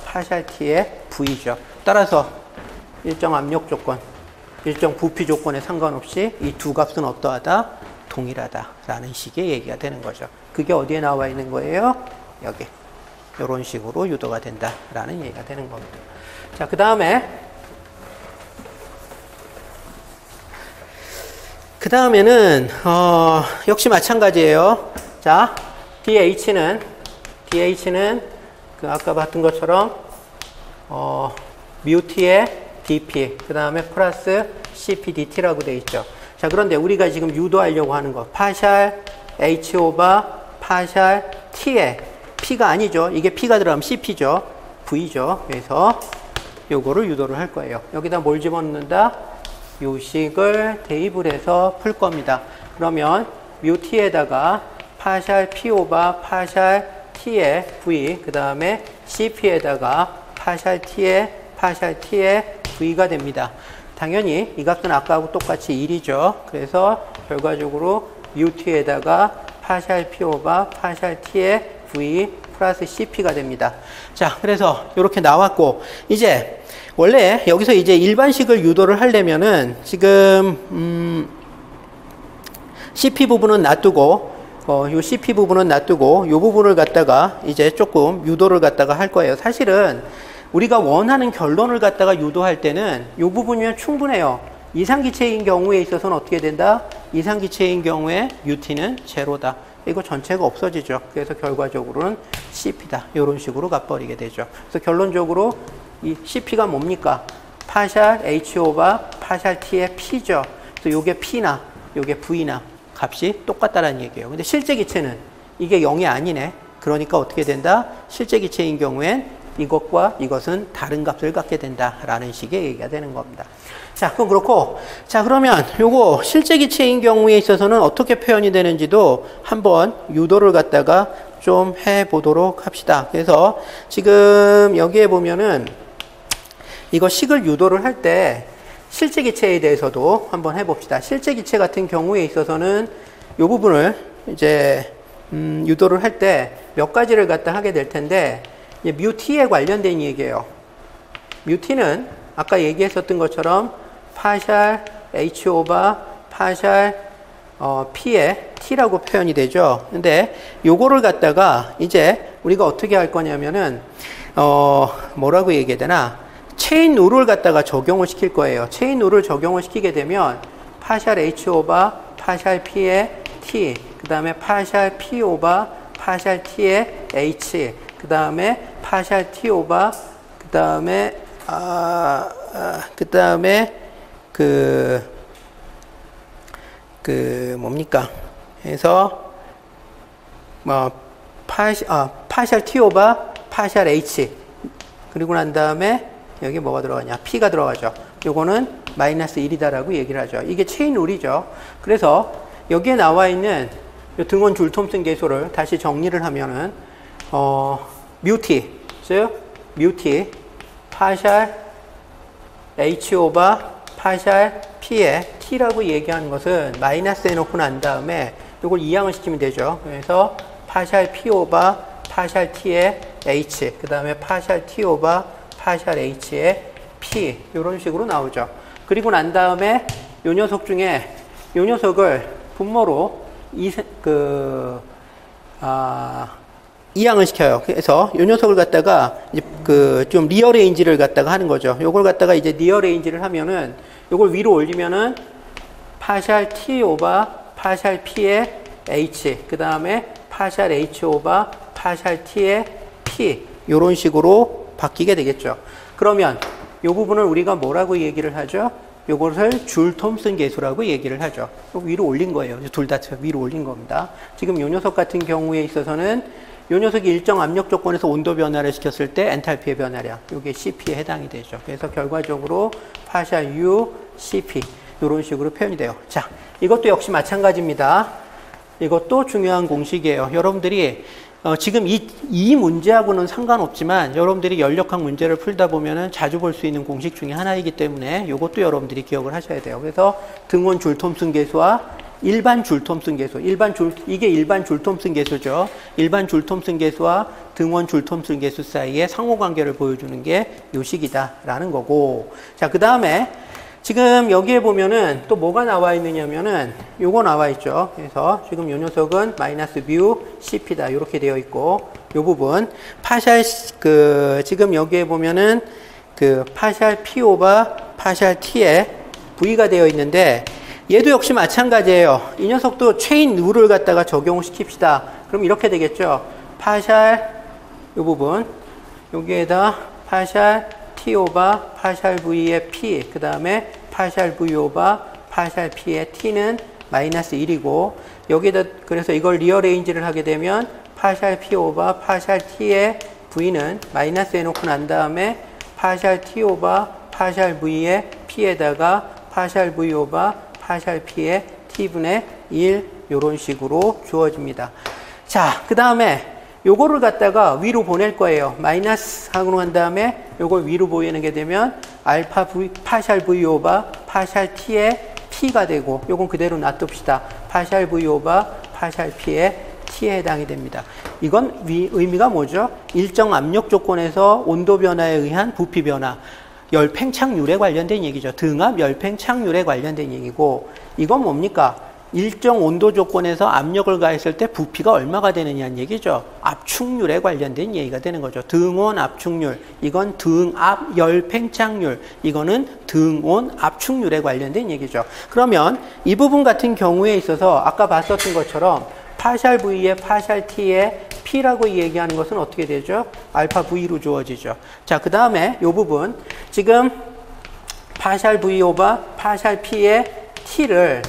파샬 T의 V죠. 따라서 일정 압력 조건, 일정 부피 조건에 상관없이 이 두 값은 어떠하다? 동일하다라는 식의 얘기가 되는 거죠. 그게 어디에 나와 있는 거예요? 여기. 이런 식으로 유도가 된다라는 얘기가 되는 겁니다. 자, 그 다음에는 역시 마찬가지예요. 자, DH는 그 아까 봤던 것처럼 뮤t의 dp, 그 다음에 플러스 cp dt라고 되어 있죠. 자, 그런데 우리가 지금 유도하려고 하는 거, 파샬 h 오바 파샬 t의 p가 아니죠. 이게 p가 들어가면 cp죠. v죠. 그래서 요거를 유도를 할 거예요. 여기다 뭘 집어넣는다? 요식을 대입을 해서 풀 겁니다. 그러면 뮤t에다가 파샬 p 오바 파샬 t의 v, 그 다음에 cp에다가 파샬 t의 v가 됩니다. 당연히 이 값은 아까하고 똑같이 1이죠. 그래서 결과적으로 뮤t에다가 파샬 p 오바 파샬 t의 v 플러스 cp가 됩니다. 자, 그래서 이렇게 나왔고, 이제 원래 여기서 이제 일반식을 유도를 하려면은 지금 cp 부분은 놔두고 요 cp 부분은 놔두고 요 부분을 갖다가 이제 조금 유도를 갖다가 할 거예요. 사실은 우리가 원하는 결론을 갖다가 유도할 때는 요 부분이면 충분해요. 이상기체인 경우에 있어서는 어떻게 된다? 이상기체인 경우에 UT는 제로다. 이거 전체가 없어지죠. 그래서 결과적으로는 CP다. 이런 식으로 가버리게 되죠. 그래서 결론적으로 이 CP가 뭡니까? 파샬 H 오바 파샬 T의 P죠. 그래서 요게 P나 요게 V나 값이 똑같다라는 얘기예요. 근데 실제 기체는 이게 0이 아니네. 그러니까 어떻게 된다? 실제 기체인 경우엔 이것과 이것은 다른 값을 갖게 된다라는 식의 얘기가 되는 겁니다. 자, 그럼 그렇고, 자, 그러면 요거 실제 기체인 경우에 있어서는 어떻게 표현이 되는지도 한번 유도를 갖다가 좀 해보도록 합시다. 그래서 지금 여기에 보면은 이거 식을 유도를 할 때 실제 기체에 대해서도 한번 해봅시다. 실제 기체 같은 경우에 있어서는 요 부분을 이제 유도를 할 때 몇 가지를 갖다 하게 될 텐데, 뮤t에 관련된 얘기예요. 뮤t는 아까 얘기했었던 것처럼 파샬 h 오바 파샬 p의 t라고 표현이 되죠. 근데 요거를 갖다가 이제 우리가 어떻게 할 거냐면은 뭐라고 얘기해야 되나? 체인 룰을 갖다가 적용을 시킬 거예요. 체인 룰을 적용을 시키게 되면 파샬 h 오바 파샬 p의 t, 그 다음에 파샬 p 오바 파샬 t의 h, 그 다음에 파샬 t 오바, 그 다음에 뭡니까? 그래서 파샬 t 오바 파샬 h, 그리고 난 다음에 여기 뭐가 들어가냐? p가 들어가죠. 요거는 마이너스 1이다라고 얘기를 하죠. 이게 체인 룰이죠. 그래서 여기에 나와 있는 요 등원 줄톰슨 계수를 다시 정리를 하면은 뮤t, 즉 뮤t 파샬 h 오바 파샬 P에 T라고 얘기하는 것은 마이너스 해놓고 난 다음에 이걸 이항을 시키면 되죠. 그래서 파샬 P 오버 파샬 T의 H, 그 다음에 파샬 T 오버 파샬 H의 P, 이런 식으로 나오죠. 그리고 난 다음에 요 녀석 중에 요 녀석을 분모로 이항을 시켜요. 그래서 요 녀석을 갖다가 이제 좀 리어레인지를 갖다가 하는 거죠. 요걸 갖다가 이제 리어레인지를 하면은 요걸 위로 올리면은 파샬 T 오버 파샬 P의 H, 그 다음에 파샬 H 오버 파샬 T의 P, 요런 식으로 바뀌게 되겠죠. 그러면 요 부분을 우리가 뭐라고 얘기를 하죠? 요것을 줄 톰슨 계수라고 얘기를 하죠. 위로 올린 거예요. 둘 다 위로 올린 겁니다. 지금 요 녀석 같은 경우에 있어서는 요 녀석이 일정 압력 조건에서 온도 변화를 시켰을 때 엔탈피의 변화량, 요게 CP에 해당이 되죠. 그래서 결과적으로 파샬 U, CP 이런 식으로 표현이 돼요. 자, 이것도 역시 마찬가지입니다. 이것도 중요한 공식이에요. 여러분들이 지금 이 문제하고는 상관없지만 여러분들이 연력학 문제를 풀다 보면은 자주 볼 수 있는 공식 중에 하나이기 때문에 이것도 여러분들이 기억을 하셔야 돼요. 그래서 등원 줄 톰슨 계수와 일반 줄 톰슨 계수, 이게 일반 줄 톰슨 계수죠. 일반 줄 톰슨 계수와 등원 줄 톰슨 계수 사이의 상호관계를 보여주는 게 요 식이다라는 거고. 자, 그 다음에 지금 여기에 보면은 또 뭐가 나와 있느냐면은 요거 나와 있죠. 그래서 지금 요 녀석은 마이너스 뮤 CP다. 이렇게 되어 있고, 요 부분 파샬 지금 여기에 보면은 파샬 P 오버 파샬 T에 V가 되어 있는데 얘도 역시 마찬가지예요. 이 녀석도 체인 룰을 갖다가 적용을 시킵시다. 그럼 이렇게 되겠죠. 파샬 요 부분 여기에다 파샬 T 오버 파샬 V의 P, 그 다음에 파샬 V 오버 파샬 P의 T는 마이너스 1이고, 여기에다 그래서 이걸 리어레인지를 하게 되면 파샬 P 오버 파샬 T의 V는 마이너스 해놓고 난 다음에 파샬 T 오버 파샬 V의 P에다가 파샬 V 오버 파샬 P의 T분의 1 이런 식으로 주어집니다. 자, 그 다음에 요거를 갖다가 위로 보낼 거예요. 마이너스 하고 난 다음에 요걸 위로 보이게 되면 알파 V, 파샬 V 오버 파샬 T의 P가 되고, 요건 그대로 놔둡시다. 파샬 V 오버 파샬 P의 T에 해당이 됩니다. 이건 의미가 뭐죠? 일정 압력 조건에서 온도 변화에 의한 부피 변화, 열 팽창률에 관련된 얘기죠. 등압 열 팽창률에 관련된 얘기고, 이건 뭡니까? 일정 온도 조건에서 압력을 가했을 때 부피가 얼마가 되느냐는 얘기죠. 압축률에 관련된 얘기가 되는 거죠. 등온 압축률, 이건 등압 열 팽창률, 이거는 등온 압축률에 관련된 얘기죠. 그러면 이 부분 같은 경우에 있어서 아까 봤었던 것처럼 파샬 V의 파샬 T의 P라고 얘기하는 것은 어떻게 되죠? 알파 V로 주어지죠. 자, 그 다음에 이 부분 지금 파샬 V 오버 파샬 P의 T를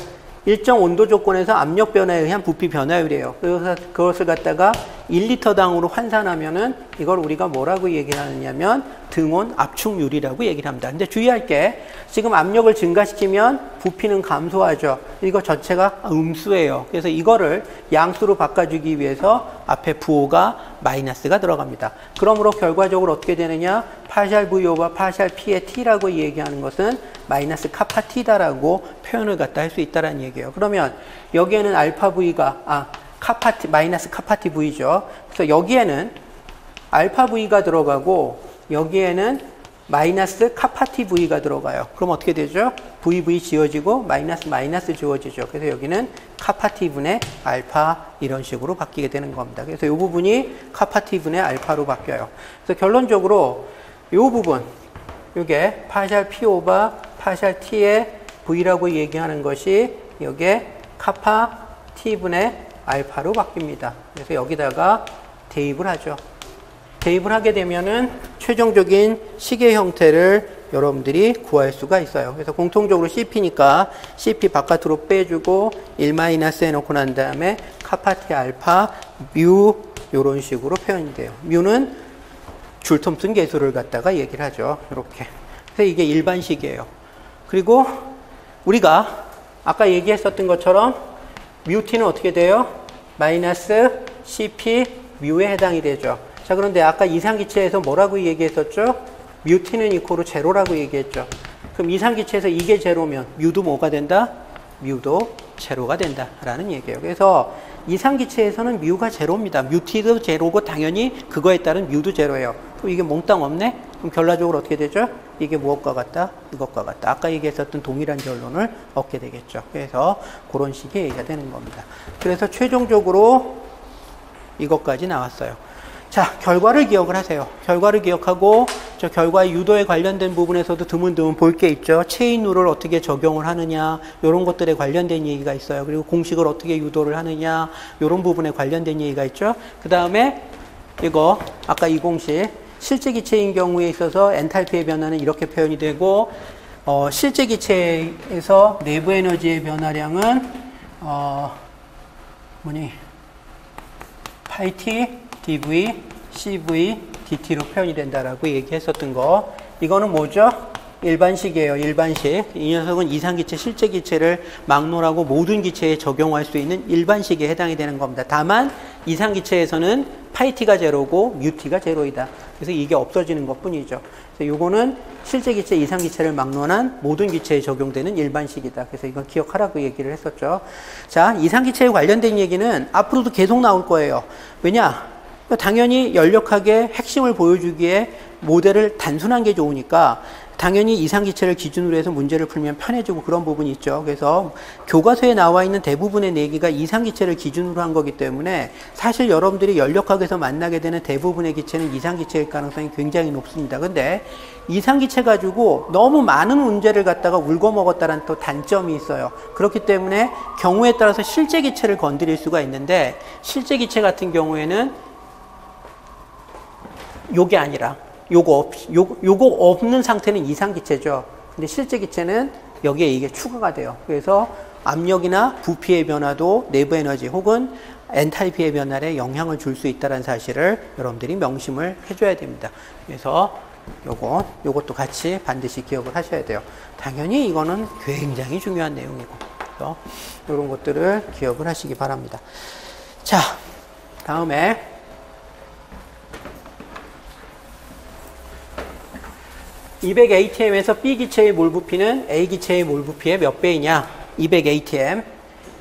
일정 온도 조건에서 압력 변화에 의한 부피 변화율이에요. 그래서 그것을 갖다가 1리터당으로 환산하면은 이걸 우리가 뭐라고 얘기를 하느냐면 등온 압축률이라고 얘기를 합니다. 근데 주의할 게 지금 압력을 증가시키면 부피는 감소하죠. 이거 전체가 음수예요. 그래서 이거를 양수로 바꿔주기 위해서 앞에 부호가 마이너스가 들어갑니다. 그러므로 결과적으로 어떻게 되느냐? 파샬 V 오버 파샬 P의 T라고 얘기하는 것은 마이너스 카파 T다라고 표현을 갖다 할 수 있다는 얘기예요. 그러면 여기에는 알파 V가 마이너스 카파 T V죠. 그래서 여기에는 알파 V가 들어가고 여기에는 마이너스 카파 T V가 들어가요. 그럼 어떻게 되죠? VV 지워지고 마이너스 지워지죠. 그래서 여기는 카파 T 분의 알파 이런 식으로 바뀌게 되는 겁니다. 그래서 이 부분이 카파 T 분의 알파로 바뀌어요. 그래서 결론적으로 이 부분, 이게 파샬 P 오버 파샬 T의 V라고 얘기하는 것이 여기에 카파 T분의 알파로 바뀝니다. 그래서 여기다가 대입을 하죠. 대입을 하게 되면은 최종적인 식의 형태를 여러분들이 구할 수가 있어요. 그래서 공통적으로 CP니까 CP 바깥으로 빼주고 1 마이너스 해놓고 난 다음에 카파 T 알파 뮤 이런 식으로 표현이 돼요. 뮤는 줄 톰슨 계수를 갖다가 얘기를 하죠. 이렇게. 그래서 이게 일반식이에요. 그리고 우리가 아까 얘기했었던 것처럼 뮤t는 어떻게 돼요? 마이너스 CP 뮤에 해당이 되죠. 자, 그런데 아까 이상기체에서 뭐라고 얘기했었죠? 뮤t는 이코로 제로라고 얘기했죠. 그럼 이상기체에서 이게 제로면 뮤도 뭐가 된다? 뮤도 제로가 된다라는 얘기예요. 그래서 이상기체에서는 뮤가 제로입니다. 뮤t도 제로고 당연히 그거에 따른 뮤도 제로예요. 그럼 이게 몽땅 없네? 그럼 결과적으로 어떻게 되죠? 이게 무엇과 같다? 이것과 같다. 아까 얘기했었던 동일한 결론을 얻게 되겠죠. 그래서 그런 식의 얘기가 되는 겁니다. 그래서 최종적으로 이것까지 나왔어요. 자, 결과를 기억을 하세요. 결과를 기억하고 저 결과의 유도에 관련된 부분에서도 드문드문 볼 게 있죠. 체인 룰을 어떻게 적용을 하느냐 이런 것들에 관련된 얘기가 있어요. 그리고 공식을 어떻게 유도를 하느냐 이런 부분에 관련된 얘기가 있죠. 그 다음에 이거 아까 이 공식 실제 기체인 경우에 있어서 엔탈피의 변화는 이렇게 표현이 되고 실제 기체에서 내부 에너지의 변화량은 파이 t dv, cv, dt로 표현이 된다라고 얘기했었던 거. 이거는 뭐죠? 일반식이에요. 일반식. 이 녀석은 이상기체, 실제 기체를 막론하고 모든 기체에 적용할 수 있는 일반식에 해당이 되는 겁니다. 다만 이상기체에서는 파이 t가 제로고 뮤 t가 제로이다. 그래서 이게 없어지는 것 뿐이죠. 그래서 이거는 실제 기체, 이상기체를 막론한 모든 기체에 적용되는 일반식이다. 그래서 이건 기억하라고 얘기를 했었죠. 자, 이상기체에 관련된 얘기는 앞으로도 계속 나올 거예요. 왜냐? 당연히 연력학의 핵심을 보여주기에 모델을 단순한 게 좋으니까 당연히 이상기체를 기준으로 해서 문제를 풀면 편해지고 그런 부분이 있죠. 그래서 교과서에 나와 있는 대부분의 내기가 이상기체를 기준으로 한 거기 때문에 사실 여러분들이 연력학에서 만나게 되는 대부분의 기체는 이상기체일 가능성이 굉장히 높습니다. 근데 이상기체 가지고 너무 많은 문제를 갖다가 울거먹었다는 또 단점이 있어요. 그렇기 때문에 경우에 따라서 실제 기체를 건드릴 수가 있는데 실제 기체 같은 경우에는 요게 아니라 요거 없는 상태는 이상기체죠. 근데 실제 기체는 여기에 이게 추가가 돼요. 그래서 압력이나 부피의 변화도 내부 에너지 혹은 엔탈피의 변화에 영향을 줄 수 있다는 사실을 여러분들이 명심을 해줘야 됩니다. 그래서 요것도 같이 반드시 기억을 하셔야 돼요. 당연히 이거는 굉장히 중요한 내용이고, 그래서 이런 것들을 기억을 하시기 바랍니다. 자, 다음에 200atm에서 B기체의 몰 부피는 A기체의 몰 부피의 몇 배이냐? 200atm.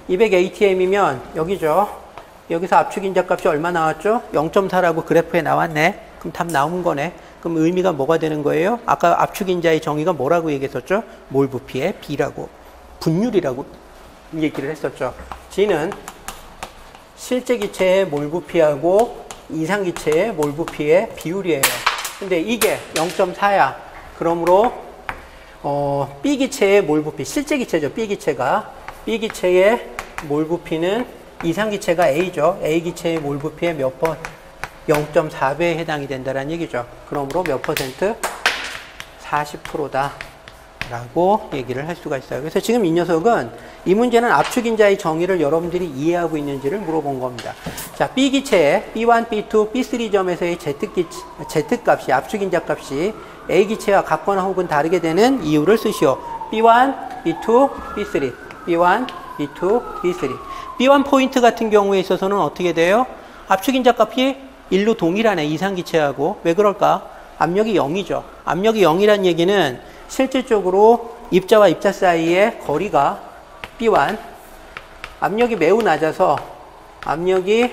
200atm이면 여기죠. 여기서 압축 인자값이 얼마 나왔죠? 0.4라고 그래프에 나왔네. 그럼 답 나온 거네. 그럼 의미가 뭐가 되는 거예요? 아까 압축 인자의 정의가 뭐라고 얘기했었죠? 몰 부피의 B라고, 분율이라고 얘기를 했었죠. G는 실제 기체의 몰 부피하고 이상 기체의 몰 부피의 비율이에요. 근데 이게 0.4야. 그러므로 B기체의 몰 부피, 실제 기체죠. B기체의 몰 부피는 이상 기체가 A죠. A기체의 몰 부피의 몇 번? 0.4배에 해당이 된다는 얘기죠. 그러므로 몇 퍼센트? 40%다 라고 얘기를 할 수가 있어요. 그래서 지금 이 녀석은 이 문제는 압축인자의 정의를 여러분들이 이해하고 있는지를 물어본 겁니다. 자, B기체의 B1, B2, B3점에서의 Z값이, 압축인자 값이 A기체와 같거나 혹은 다르게 되는 이유를 쓰시오. B1, B2, B3. B1, B2, B3. B1 포인트 같은 경우에 있어서는 어떻게 돼요? 압축인자 값이 1로 동일하네. 이상기체하고. 왜 그럴까? 압력이 0이죠. 압력이 0이란 얘기는 실질적으로 입자와 입자 사이의 거리가 B1, 압력이 매우 낮아서 압력이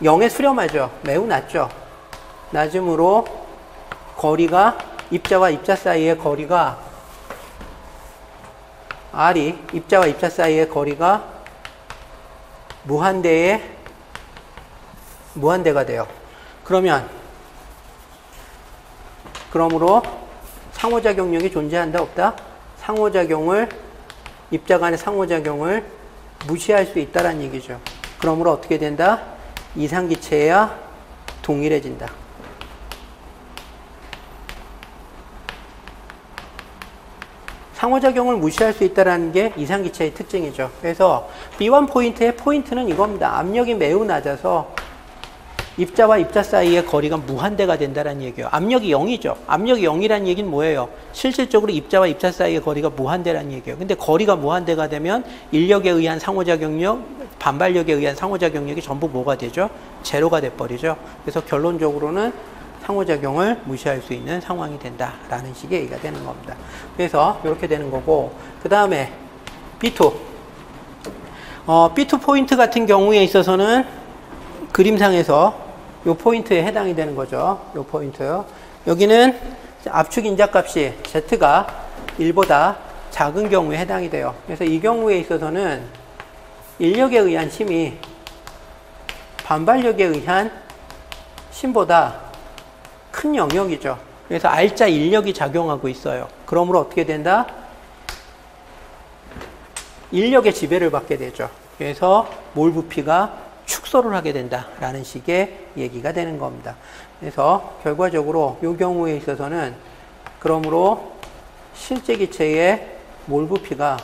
0에 수렴하죠. 매우 낮죠. 낮음으로 거리가, 입자와 입자 사이의 거리가, R이 입자와 입자 사이의 거리가 무한대가 돼요. 그러므로 상호작용력이 존재한다, 없다? 입자 간의 상호작용을 무시할 수 있다는 얘기죠. 그러므로 어떻게 된다? 이상기체야 동일해진다. 상호작용을 무시할 수 있다는 게 이상기체의 특징이죠. 그래서 B1 포인트의 포인트는 이겁니다. 압력이 매우 낮아서 입자와 입자 사이의 거리가 무한대가 된다는 얘기예요. 압력이 0이죠. 압력이 0이라는 얘기는 뭐예요? 실질적으로 입자와 입자 사이의 거리가 무한대라는 얘기예요. 근데 거리가 무한대가 되면 인력에 의한 상호작용력, 반발력에 의한 상호작용력이 전부 뭐가 되죠? 제로가 돼버리죠. 그래서 결론적으로는 상호작용을 무시할 수 있는 상황이 된다라는 식의 얘기가 되는 겁니다. 그래서 이렇게 되는 거고, 그 다음에 B2. B2 포인트 같은 경우에 있어서는 그림상에서 이 포인트에 해당이 되는 거죠. 이 포인트. 여기는 압축 인자값이 Z가 1보다 작은 경우에 해당이 돼요. 그래서 이 경우에 있어서는 인력에 의한 힘이 반발력에 의한 힘보다 큰 영역이죠. 그래서 R자 인력이 작용하고 있어요. 그러므로 어떻게 된다? 인력의 지배를 받게 되죠. 그래서 몰 부피가 축소를 하게 된다라는 식의 얘기가 되는 겁니다. 그래서 결과적으로 이 경우에 있어서는 그러므로 실제 기체의 몰 부피가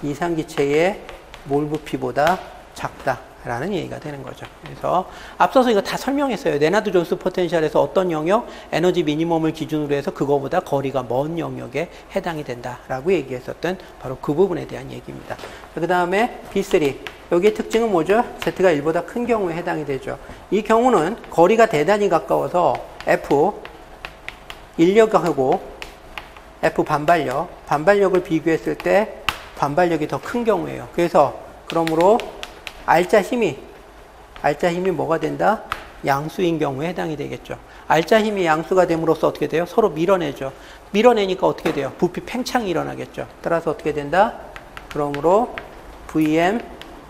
이상 기체의 몰 부피보다 작다라는 얘기가 되는 거죠. 그래서 앞서서 이거 다 설명했어요. 레나드 존스 포텐셜에서 어떤 영역, 에너지 미니멈을 기준으로 해서 그거보다 거리가 먼 영역에 해당이 된다라고 얘기했었던 바로 그 부분에 대한 얘기입니다. 그 다음에 B3. 여기의 특징은 뭐죠? Z가 1보다 큰 경우에 해당이 되죠. 이 경우는 거리가 대단히 가까워서 F 인력하고 F 반발력을 비교했을 때 반발력이 더 큰 경우예요. 그래서 그러므로 R자 힘이 뭐가 된다? 양수인 경우에 해당이 되겠죠. R자 힘이 양수가 됨으로써 어떻게 돼요? 서로 밀어내죠. 밀어내니까 어떻게 돼요? 부피 팽창이 일어나겠죠. 따라서 어떻게 된다? 그러므로 VM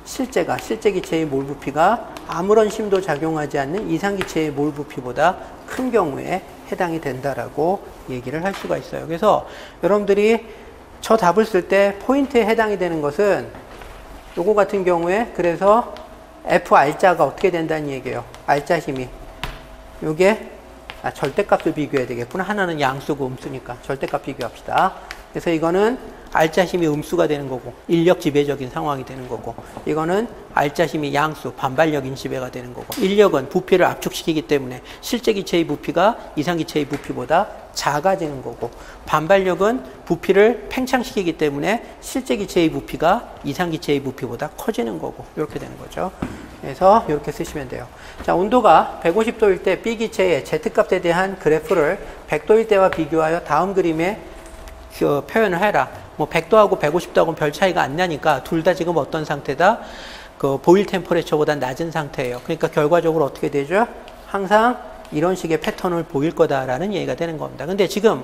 실제 기체의 몰 부피가 아무런 힘도 작용하지 않는 이상 기체의 몰 부피보다 큰 경우에 해당이 된다라고 얘기를 할 수가 있어요. 그래서 여러분들이 저 답을 쓸 때 포인트에 해당이 되는 것은 요거 같은 경우에 그래서 FR자가 어떻게 된다는 얘기예요. R자 힘이 요게 절대값을 비교해야 되겠구나. 하나는 양수고 음수니까 절대값 비교합시다. 그래서 이거는 R자 힘이 음수가 되는 거고 인력 지배적인 상황이 되는 거고, 이거는 R자 힘이 양수 반발력인 지배가 되는 거고, 인력은 부피를 압축시키기 때문에 실제 기체의 부피가 이상 기체의 부피보다 작아지는 거고, 반발력은 부피를 팽창시키기 때문에 실제 기체의 부피가 이상 기체의 부피보다 커지는 거고, 이렇게 되는 거죠. 그래서 이렇게 쓰시면 돼요. 자, 온도가 150도일 때 B 기체의 Z값에 대한 그래프를 100도일 때와 비교하여 다음 그림에 표현을 해라. 뭐 100도하고 150도하고는 별 차이가 안 나니까 둘 다 지금 어떤 상태다? 그 보일 템퍼레처보다 낮은 상태예요. 그러니까 결과적으로 어떻게 되죠? 항상 이런 식의 패턴을 보일 거다라는 얘기가 되는 겁니다. 근데 지금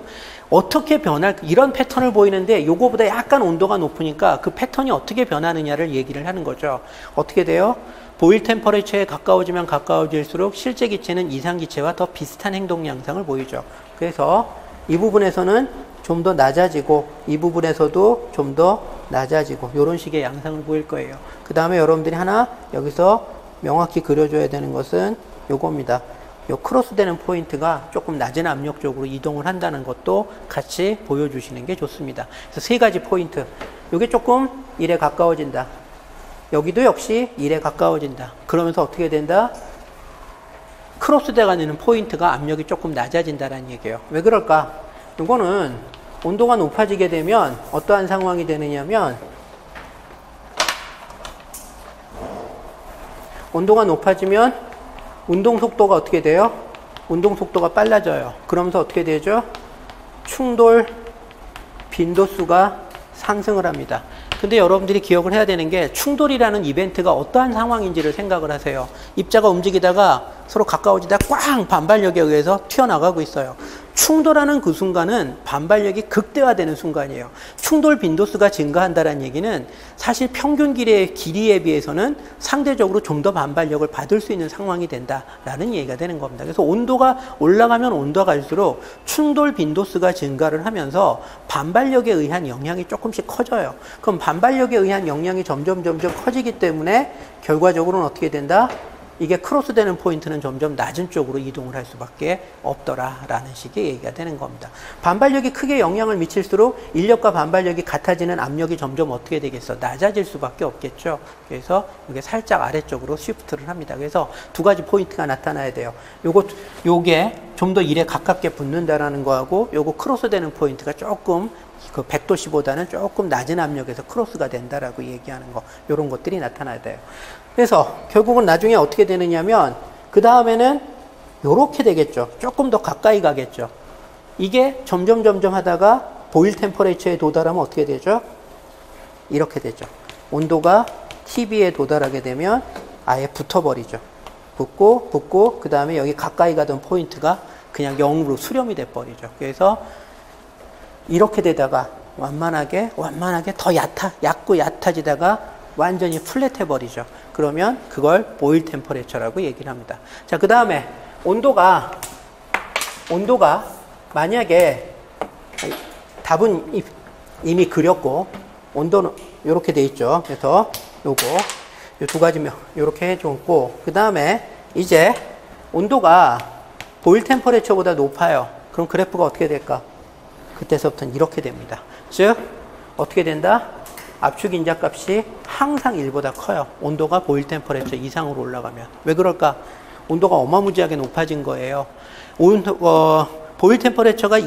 어떻게 이런 패턴을 보이는데 요거보다 약간 온도가 높으니까 그 패턴이 어떻게 변하느냐를 얘기를 하는 거죠. 어떻게 돼요? 보일 템퍼레처에 가까워지면 가까워질수록 실제 기체는 이상 기체와 더 비슷한 행동 양상을 보이죠. 그래서 이 부분에서는 좀 더 낮아지고 이 부분에서도 좀 더 낮아지고 이런 식의 양상을 보일 거예요. 그 다음에 여러분들이 하나 여기서 명확히 그려줘야 되는 것은 요겁니다. 요 크로스되는 포인트가 조금 낮은 압력 쪽으로 이동을 한다는 것도 같이 보여주시는 게 좋습니다. 그래서 세 가지 포인트. 요게 조금 1에 가까워진다. 여기도 역시 1에 가까워진다. 그러면서 어떻게 된다? 크로스되어 가는 포인트가 압력이 조금 낮아진다는 얘기예요. 왜 그럴까? 이거는 온도가 높아지게 되면 어떠한 상황이 되느냐면, 온도가 높아지면 운동 속도가 어떻게 돼요? 운동 속도가 빨라져요. 그러면서 어떻게 되죠? 충돌 빈도수가 상승을 합니다. 근데 여러분들이 기억을 해야 되는 게 충돌이라는 이벤트가 어떠한 상황인지를 생각을 하세요. 입자가 움직이다가 서로 가까워지다 꽝 반발력에 의해서 튀어나가고 있어요. 충돌하는 그 순간은 반발력이 극대화되는 순간이에요. 충돌 빈도수가 증가한다는 얘기는 사실 평균 길이에 비해서는 상대적으로 좀 더 반발력을 받을 수 있는 상황이 된다라는 얘기가 되는 겁니다. 그래서 온도가 올라가면 온도가 갈수록 충돌 빈도수가 증가를 하면서 반발력에 의한 영향이 조금씩 커져요. 그럼 반발력에 의한 영향이 점점 커지기 때문에 결과적으로는 어떻게 된다? 이게 크로스되는 포인트는 점점 낮은 쪽으로 이동을 할 수밖에 없더라라는 식의 얘기가 되는 겁니다. 반발력이 크게 영향을 미칠수록 인력과 반발력이 같아지는 압력이 점점 어떻게 되겠어? 낮아질 수밖에 없겠죠. 그래서 이게 살짝 아래쪽으로 쉬프트를 합니다. 그래서 두 가지 포인트가 나타나야 돼요. 요게 좀 더 1에 가깝게 붙는다라는 거하고 요거 크로스되는 포인트가 조금 그 100도씨보다는 조금 낮은 압력에서 크로스가 된다라고 얘기하는 거, 이런 것들이 나타나야 돼요. 그래서 결국은 나중에 어떻게 되느냐면 그 다음에는 요렇게 되겠죠. 조금 더 가까이 가겠죠. 이게 점점 하다가 보일 템퍼레처에 도달하면 어떻게 되죠? 이렇게 되죠. 온도가 TB에 도달하게 되면 아예 붙어버리죠. 붙고 그 다음에 여기 가까이 가던 포인트가 그냥 0으로 수렴이 돼버리죠. 그래서 이렇게 되다가 완만하게 더 얕아지다가 완전히 플랫해 버리죠. 그러면 그걸 보일 템퍼레처라고 얘기를 합니다. 자, 그 다음에 온도가 만약에 답은 이미 그렸고 온도는 이렇게 돼 있죠. 그래서 요거 요 두 가지면 이렇게 해줬고, 그 다음에 이제 온도가 보일 템퍼레처보다 높아요. 그럼 그래프가 어떻게 될까? 그때서부터는 이렇게 됩니다. 즉 어떻게 된다? 압축 인자값이 항상 1보다 커요. 온도가 보일 템퍼레처 이상으로 올라가면. 왜 그럴까? 온도가 어마무지하게 높아진 거예요. 보일 템퍼레처가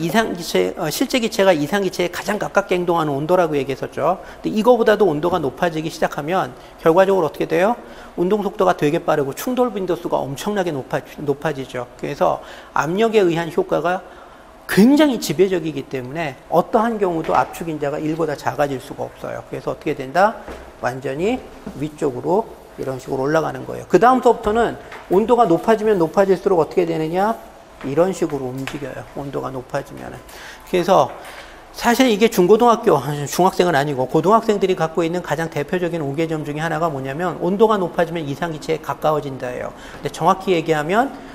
실제 기체가 이상 기체에 가장 가깝게 행동하는 온도라고 얘기했었죠. 근데 이거보다도 온도가 높아지기 시작하면 결과적으로 어떻게 돼요? 운동 속도가 되게 빠르고 충돌 빈도수가 엄청나게 높아지죠. 그래서 압력에 의한 효과가 굉장히 지배적이기 때문에 어떠한 경우도 압축 인자가 1보다 작아질 수가 없어요. 그래서 어떻게 된다? 완전히 위쪽으로 이런 식으로 올라가는 거예요. 그 다음부터는 온도가 높아지면 높아질수록 어떻게 되느냐? 이런 식으로 움직여요. 온도가 높아지면. 그래서 사실 이게 중학생은 아니고 고등학생들이 갖고 있는 가장 대표적인 오개점 중에 하나가 뭐냐면 온도가 높아지면 이상기체에 가까워진다예요. 근데 정확히 얘기하면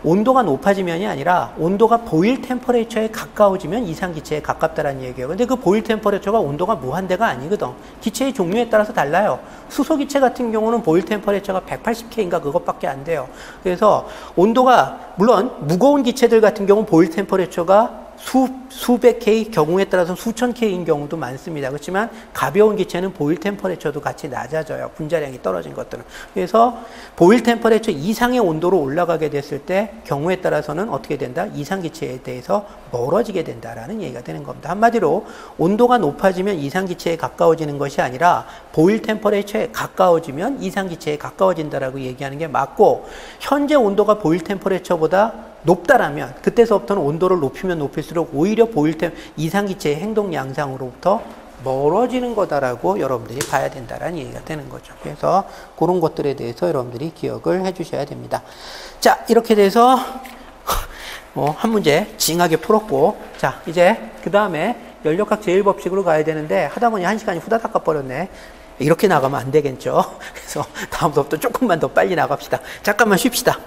온도가 높아지면이 아니라 온도가 보일 템퍼레처에 가까워지면 이상기체에 가깝다라는 얘기예요. 근데 그 보일 템퍼레처가 온도가 무한대가 아니거든. 기체의 종류에 따라서 달라요. 수소기체 같은 경우는 보일 템퍼레처가 180K인가 그것밖에 안 돼요. 그래서 온도가 물론 무거운 기체들 같은 경우는 보일 템퍼레처가 수백 K, 경우에 따라서 수천 K인 경우도 많습니다. 그렇지만 가벼운 기체는 보일 템퍼레처도 같이 낮아져요. 분자량이 떨어진 것들은. 그래서 보일 템퍼레처 이상의 온도로 올라가게 됐을 때 경우에 따라서는 어떻게 된다? 이상 기체에 대해서 멀어지게 된다라는 얘기가 되는 겁니다. 한마디로 온도가 높아지면 이상 기체에 가까워지는 것이 아니라 보일 템퍼레처에 가까워지면 이상 기체에 가까워진다라고 얘기하는 게 맞고, 현재 온도가 보일 템퍼레처보다 높다라면 그때서부터는 온도를 높이면 높일수록 오히려 이상기체의 행동 양상으로부터 멀어지는 거다라고 여러분들이 봐야 된다라는 얘기가 되는 거죠. 그래서 그런 것들에 대해서 여러분들이 기억을 해 주셔야 됩니다. 자, 이렇게 돼서 한 문제 징하게 풀었고, 자, 이제 그 다음에 연력학 제1법칙으로 가야 되는데 하다 보니 1시간이 후다닥 가버렸네. 이렇게 나가면 안 되겠죠. 그래서 다음 수업도 조금만 더 빨리 나갑시다. 잠깐만 쉽시다.